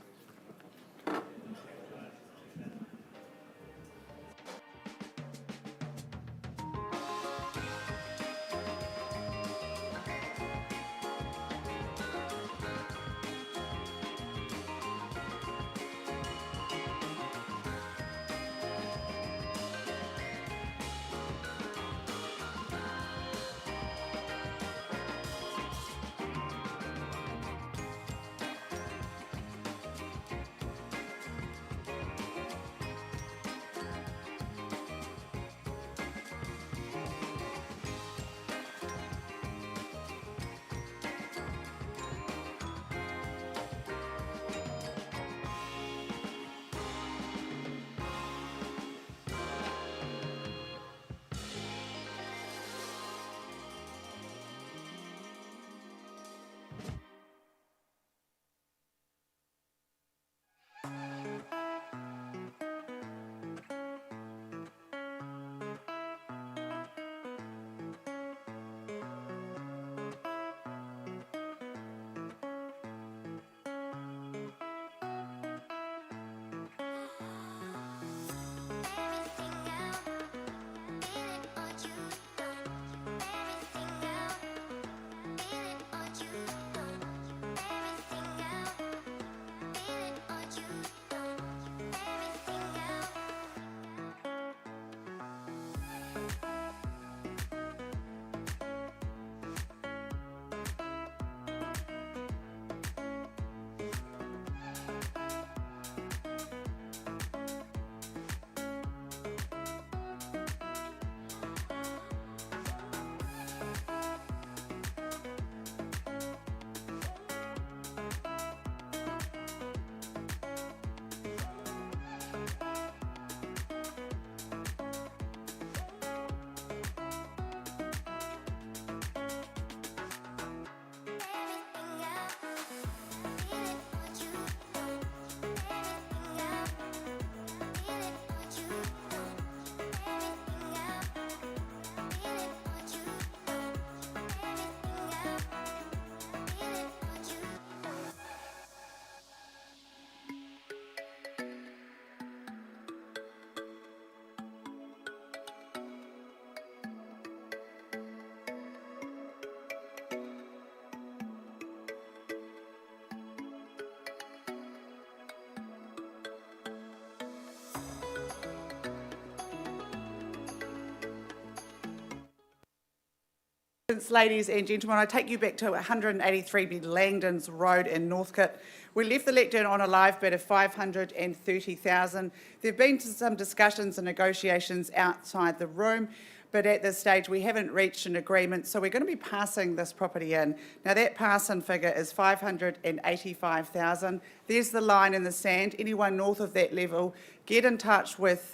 Ladies and gentlemen, I take you back to 183B Langden's Road in Northcote. We left the lectern on a live bid of $530,000. There have been some discussions and negotiations outside the room, but at this stage we haven't reached an agreement, so we're going to be passing this property in. Now that pass-in figure is $585,000. There's the line in the sand. Anyone north of that level, get in touch with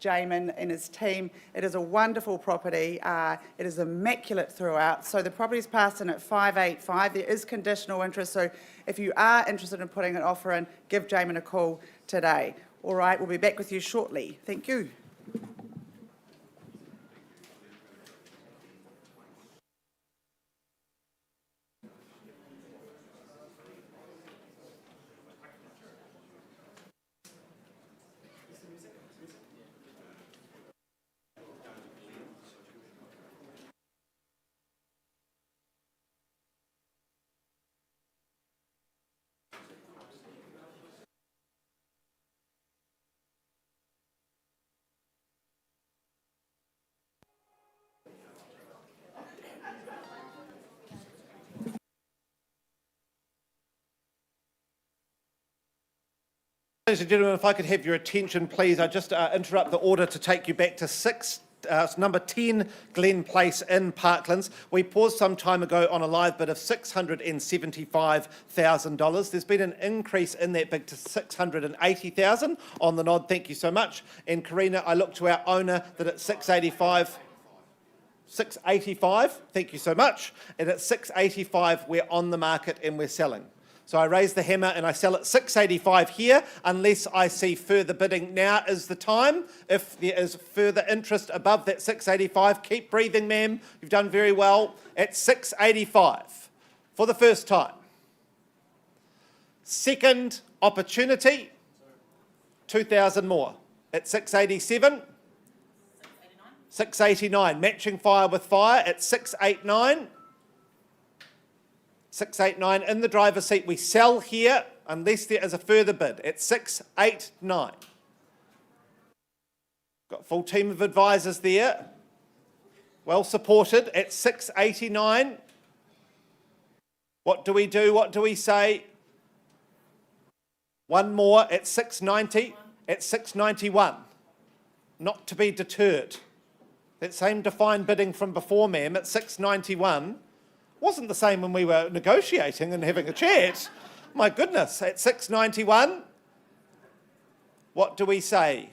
Jamin and his team. It is a wonderful property. It is immaculate throughout. So the property's passed in at 585. There is conditional interest, so if you are interested in putting an offer in, give Jamin a call today. All right, we'll be back with you shortly. Thank you. Ladies and gentlemen, if I could have your attention, please. I just interrupt the order to take you back to number 10 Glen Place in Parklands. We paused some time ago on a live bid of $675,000. There's been an increase in that bid to $680,000 on the nod. Thank you so much. And Karina, I look to our owner that at $685, thank you so much. And at $685, we're on the market and we're selling. So I raise the hammer and I sell at $685 here, unless I see further bidding. Now is the time. If there is further interest above that $685, keep breathing, ma'am. You've done very well. At $685 for the first time. Second opportunity, 2,000 more. At $687, $689. Matching fire with fire at $689. 689 in the driver's seat. We sell here unless there is a further bid at 689. Got a full team of advisors there. Well supported at 689. What do we do? What do we say? One more at 690, at 691. Not to be deterred. That same defined bidding from before, ma'am, at 691. Wasn't the same when we were negotiating and having a chat. My goodness, at 691, what do we say?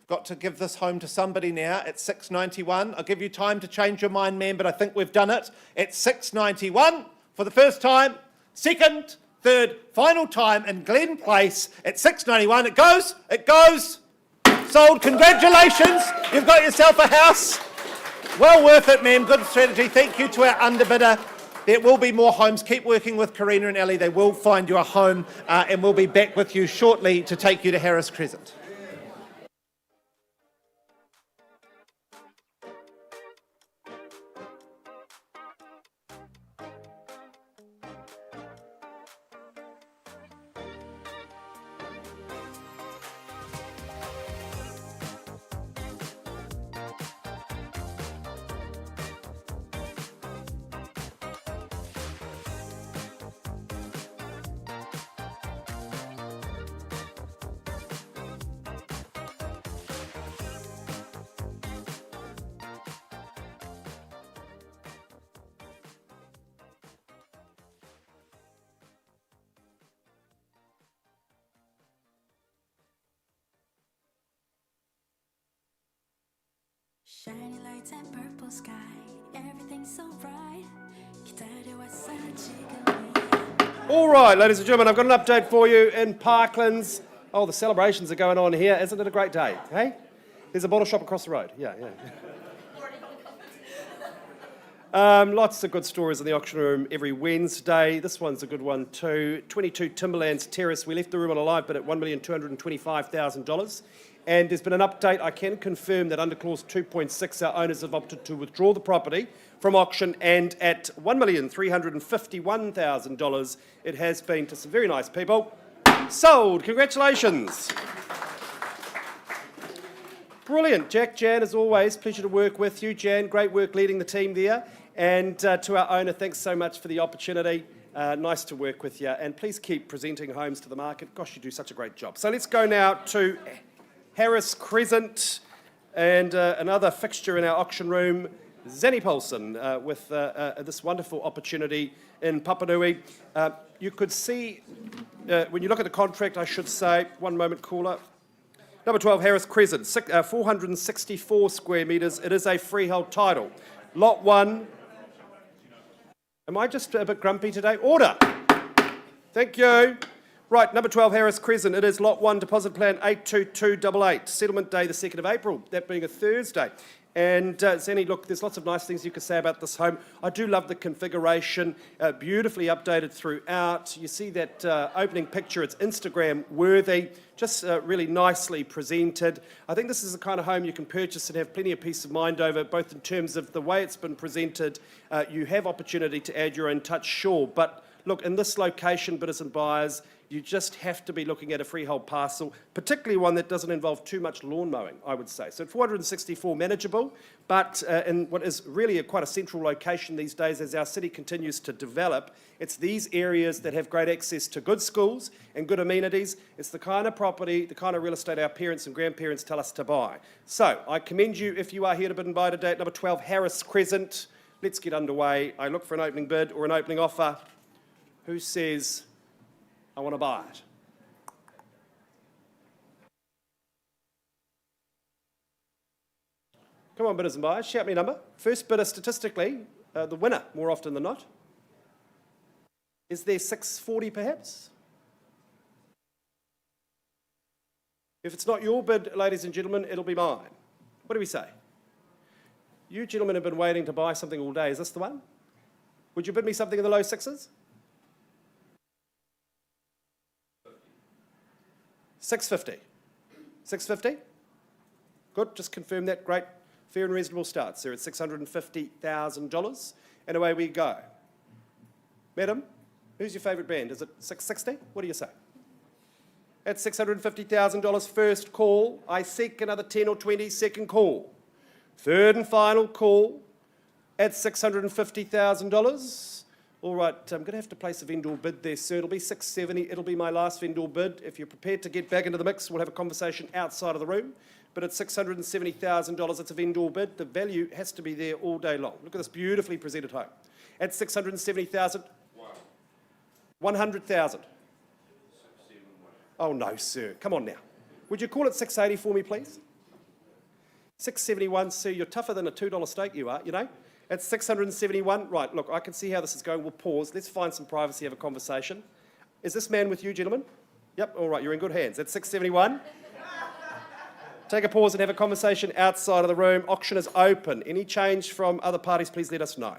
Got to give this home to somebody now at 691. I'll give you time to change your mind, ma'am, but I think we've done it. At 691 for the first time, second, third, final time in Glen Place at 691. It goes. Sold. Congratulations. You've got yourself a house. Well worth it, ma'am. Good strategy. Thank you to our underbidder. There will be more homes. Keep working with Karina and Ellie. They will find you a home, and we'll be back with you shortly to take you to Harris Cresant. Shiny lights and purple sky, everything's so bright. All right, ladies and gentlemen, I've got an update for you in Parklands. Oh, the celebrations are going on here. Isn't it a great day? Hey? There's a bottle shop across the road. Yeah. Lots of good stories in the auction room every Wednesday. This one's a good one too. 22 Timberlands Terrace. We left the room on a live bid at $1,225,000. And there's been an update. I can confirm that under clause 2.6, our owners have opted to withdraw the property from auction, and at $1,351,000, it has been, to some very nice people, sold. Congratulations. Brilliant. Jack, Jan, as always, pleasure to work with you. Jan, great work leading the team there. And to our owner, thanks so much for the opportunity. Nice to work with you. And please keep presenting homes to the market. Gosh, you do such a great job. So let's go now to Harris Crescent and another fixture in our auction room, Zanny Paulson, with this wonderful opportunity in Papanui. You could see, when you look at the contract, I should say, one moment, caller. Number 12, Harris Crescent, 464 square metres. It is a freehold title. Lot 1. Am I just a bit grumpy today? Order. Thank you. Right, number 12, Harris Crescent. It is Lot 1, deposit plan 82288. Settlement day, the 2nd of April, that being a Thursday. And Zanny, look, there's lots of nice things you could say about this home. I do love the configuration, beautifully updated throughout. You see that opening picture, it's Instagram worthy, just really nicely presented. I think this is the kind of home you can purchase and have plenty of peace of mind over, both in terms of the way it's been presented. You have opportunity to add your own touch, sure, but look, in this location, bidders and buyers, you just have to be looking at a freehold parcel, particularly one that doesn't involve too much lawn mowing, I would say. So at 464, manageable, but in what is really quite a central location these days as our city continues to develop, it's these areas that have great access to good schools and good amenities. It's the kind of property, the kind of real estate our parents and grandparents tell us to buy. So I commend you if you are here to bid and buy today at number 12, Harris Crescent. Let's get underway. I look for an opening bid or an opening offer. Who says, I want to buy it? Come on, bidders and buyers, shout me a number. First bidder, statistically, the winner, more often than not. Is there 640 perhaps? If it's not your bid, ladies and gentlemen, it'll be mine. What do we say? You gentlemen have been waiting to buy something all day. Is this the one? Would you bid me something in the low sixes? 650. 650? Good, just confirm that. Great. Fair and reasonable start, sir, at $650,000. And away we go. Madam, who's your favourite band? Is it 660? What do you say? At $650,000, first call. I seek another 10 or 20, second call. Third and final call at $650,000. All right, I'm going to have to place a vendor bid there, sir. It'll be $670. It'll be my last vendor bid. If you're prepared to get back into the mix, we'll have a conversation outside of the room. But at $670,000, it's a vendor bid. The value has to be there all day long. Look at this beautifully presented home. At $670,000, 100,000. Oh no, sir. Come on now. Would you call it 680 for me, please? 671, sir. You're tougher than a $2 steak, you are. You know. At 671, right, look, I can see how this is going. We'll pause. Let's find some privacy, have a conversation. Is this man with you, gentlemen? Yep, all right, you're in good hands. At 671. Take a pause and have a conversation outside of the room. Auction is open. Any change from other parties, please let us know.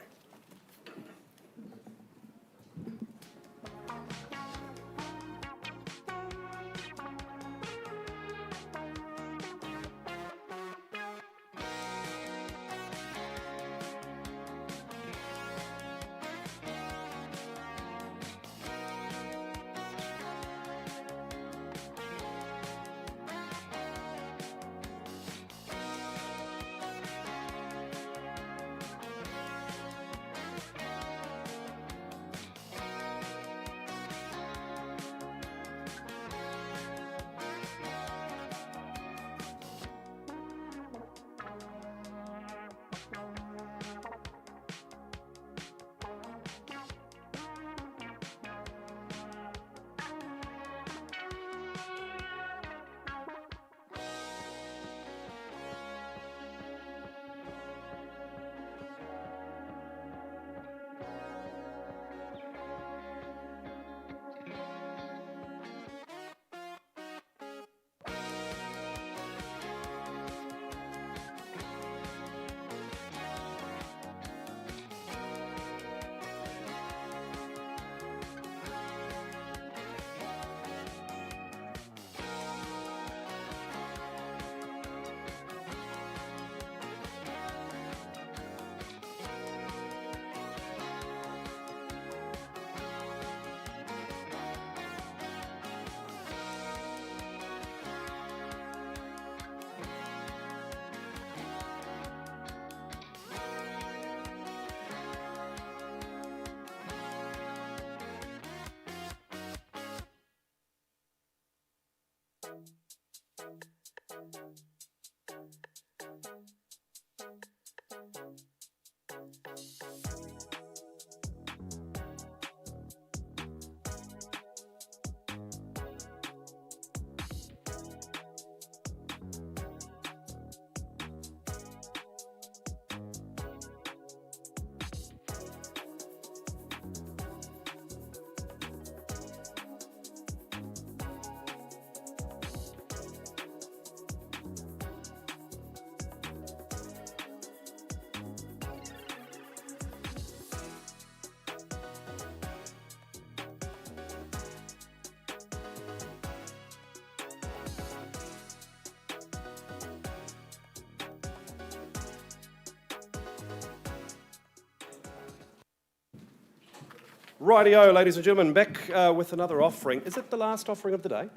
Rightio, ladies and gentlemen, back with another offering. Is it the last offering of the day?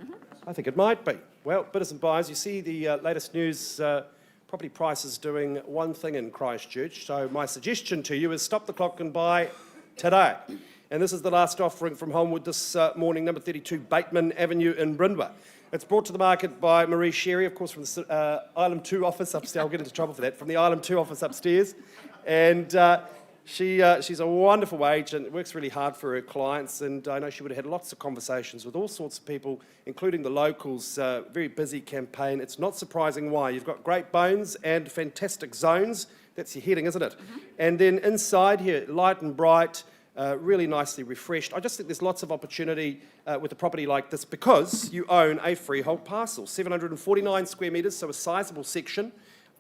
I think it might be. Well, bidders and buyers, you see the latest news, property prices doing one thing in Christchurch. So my suggestion to you is stop the clock and buy today. And this is the last offering from Holmwood this morning, number 32 Baitman Avenue in Brindwa. It's brought to the market by Marie Sherry, of course, from the Island 2 office upstairs. I'll get into trouble for that, from the Island 2 office upstairs. And she's a wonderful agent, works really hard for her clients, and I know she would have had lots of conversations with all sorts of people, including the locals. Very busy campaign. It's not surprising why. You've got great bones and fantastic zones. That's your heading, isn't it? And then inside here, light and bright, really nicely refreshed. I just think there's lots of opportunity with a property like this because you own a freehold parcel, 749 square metres, so a sizable section.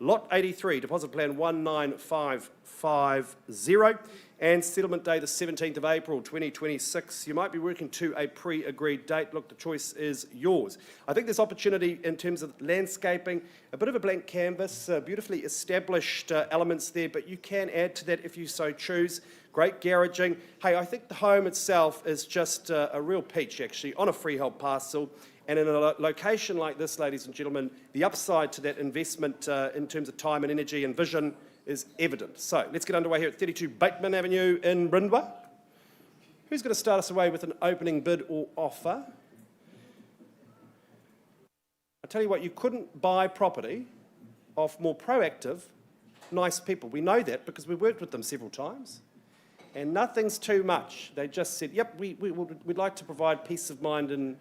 Lot 83, deposit plan 19550, and settlement day the 17th of April 2026. You might be working to a pre-agreed date. Look, the choice is yours. I think there's opportunity in terms of landscaping, a bit of a blank canvas, beautifully established elements there, but you can add to that if you so choose. Great garaging. Hey, I think the home itself is just a real peach, actually, on a freehold parcel. And in a location like this, ladies and gentlemen, the upside to that investment in terms of time and energy and vision is evident. So let's get underway here at 32 Baitman Avenue in Brindwa. Who's going to start us away with an opening bid or offer? I tell you what, you couldn't buy property off more proactive, nice people. We know that because we've worked with them several times. And nothing's too much. They just said, yep, we'd like to provide peace of mind in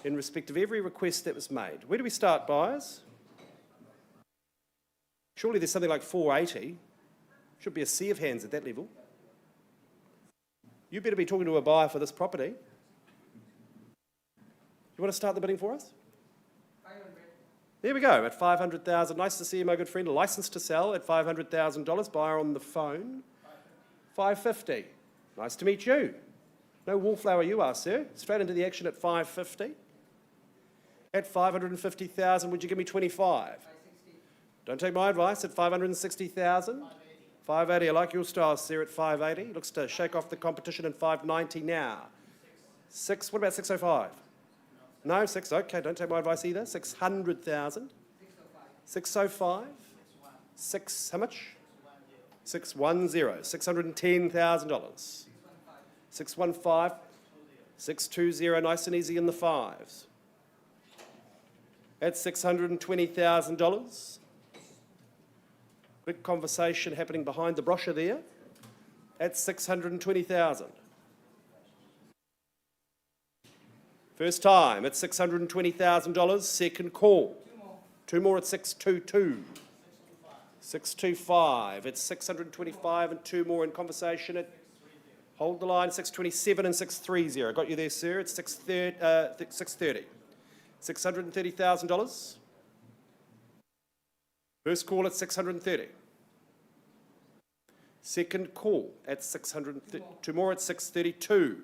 respect of every request that was made. Where do we start, buyers? Surely there's something like 480. Should be a sea of hands at that level. You better be talking to a buyer for this property. You want to start the bidding for us? 500. There we go, at 500,000. Nice to see you, my good friend. A licence to sell at $500,000. Buyer on the phone. 550. Nice to meet you. No wallflower you are, sir. Straight into the action at 550. At 550,000, would you give me 25? 560. Don't take my advice. At 560,000. 580. I like your style, sir. At 580. Looks to shake off the competition at 590 now. 6. What about 605? No, 6. Okay, don't take my advice either. 600,000. 605. 6. How much? 610. $610,000. 615. 620. Nice and easy in the fives. At $620,000. Big conversation happening behind the brochure there. At $620,000. First time at $620,000. Second call. Two more at 622. 625. It's 625 and two more in conversation at, hold the line, 627 and 630. Got you there, sir. It's 630. $630,000. First call at 630. Second call at 630. Two more at 632.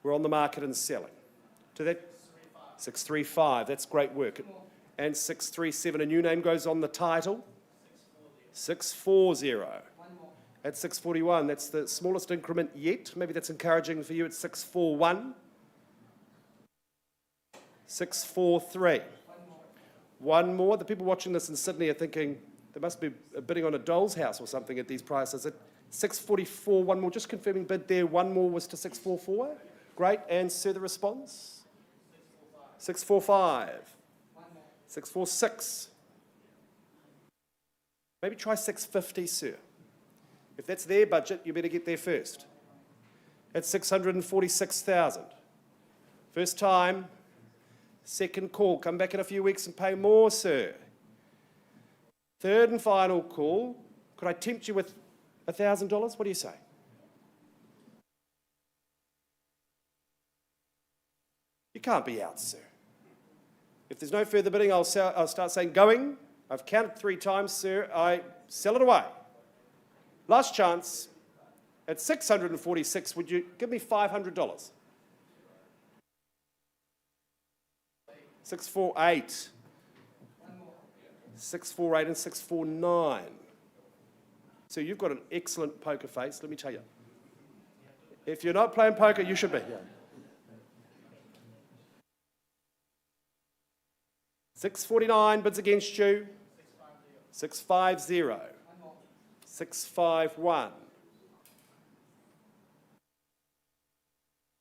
We're on the market and selling. To that 635. That's great work. And 637. A new name goes on the title. 640. At 641, that's the smallest increment yet. Maybe that's encouraging for you at 641. 643. One more. The people watching this in Sydney are thinking, They must be bidding on a doll's house or something at these prices. At 644, one more, just confirming bid there, one more was to 644. Great, and sir, the response? 645. 646. Maybe try 650, sir. If that's their budget, you better get there first. At 646,000. First time, second call. Come back in a few weeks and pay more, sir. Third and final call. Could I tempt you with $1,000? What do you say? You can't be out, sir. If there's no further bidding, I'll start saying going. I've counted 3 times, sir. I sell it away. Last chance. At 646, would you give me $500? 648. 648 and 649. So you've got an excellent poker face, let me tell you. If you're not playing poker, you should be. 649 bids against you. 650. 651.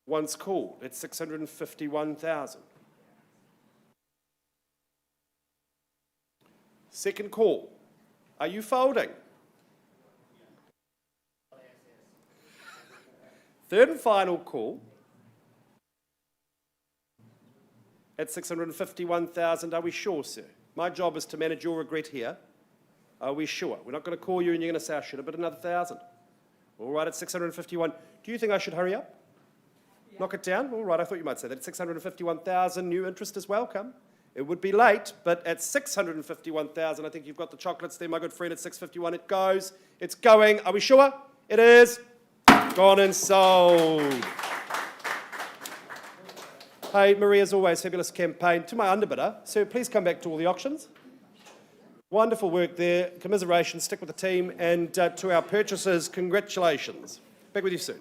Once called at 651,000. Second call. Are you folding? Third and final call at 651,000. Are we sure, sir? My job is to manage your regret here. Are we sure? We're not going to call you and you're going to say, I should have bid another 1,000. All right, at 651. Do you think I should hurry up? Yeah. Knock it down? All right, I thought you might say that. At 651,000, new interest is welcome. It would be late, but at 651,000, I think you've got the chocolates there, my good friend. At 651, it goes. It's going. Are we sure? It is. Gone and sold. Hey, Marie, as always, fabulous campaign. To my underbidder, sir, please come back to all the auctions. Wonderful work there. Commiserations, stick with the team. And to our purchasers, congratulations. Back with you soon.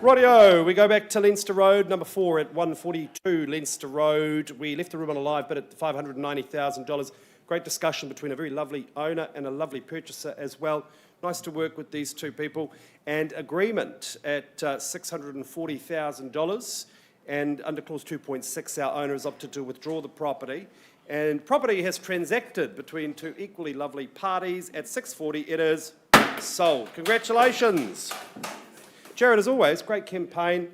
Rightio, we go back to Lster Road, number 4 at 142 Lster Road. We left the room on a live bid at $590,000. Great discussion between a very lovely owner and a lovely purchaser as well. Nice to work with these two people. And agreement at $640,000. And under clause 2.6, our owner has opted to withdraw the property. And property has transacted between two equally lovely parties. At $640, it is sold. Congratulations. Jared, as always, great campaign.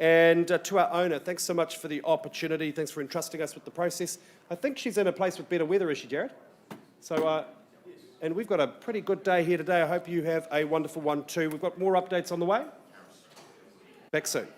And to our owner, thanks so much for the opportunity. Thanks for entrusting us with the process. I think she's in a place with better weather, is she, Jared? So, and we've got a pretty good day here today. I hope you have a wonderful one too. We've got more updates on the way. Back soon.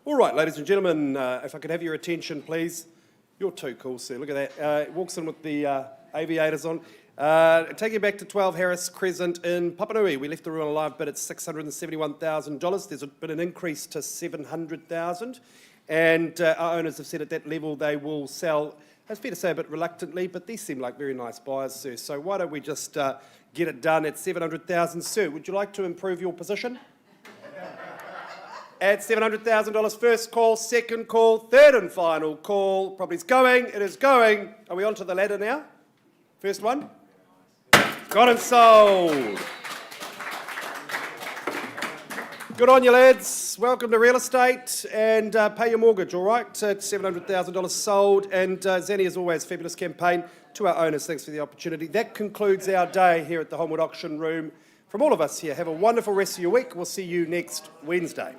All right, ladies and gentlemen, if I could have your attention, please. You're too cool, sir. Look at that. Walks in with the aviators on. Taking you back to 12 Harris Crescent in Papanui. We left the room alive, but it's $671,000. There's been an increase to $700,000. And our owners have said at that level they will sell, it's fair to say a bit reluctantly, but these seem like very nice buyers, sir. So why don't we just get it done at $700,000? Sir, would you like to improve your position? At $700,000, first call, second call, third and final call. Property's going, it is going. Are we onto the ladder now? First one? Got and sold. Good on you, lads. Welcome to real estate and pay your mortgage, all right? $700,000 sold. And Zanny, as always, fabulous campaign. To our owners, thanks for the opportunity. That concludes our day here at the Holmwood Auction Room. From all of us here, have a wonderful rest of your week. We'll see you next Wednesday.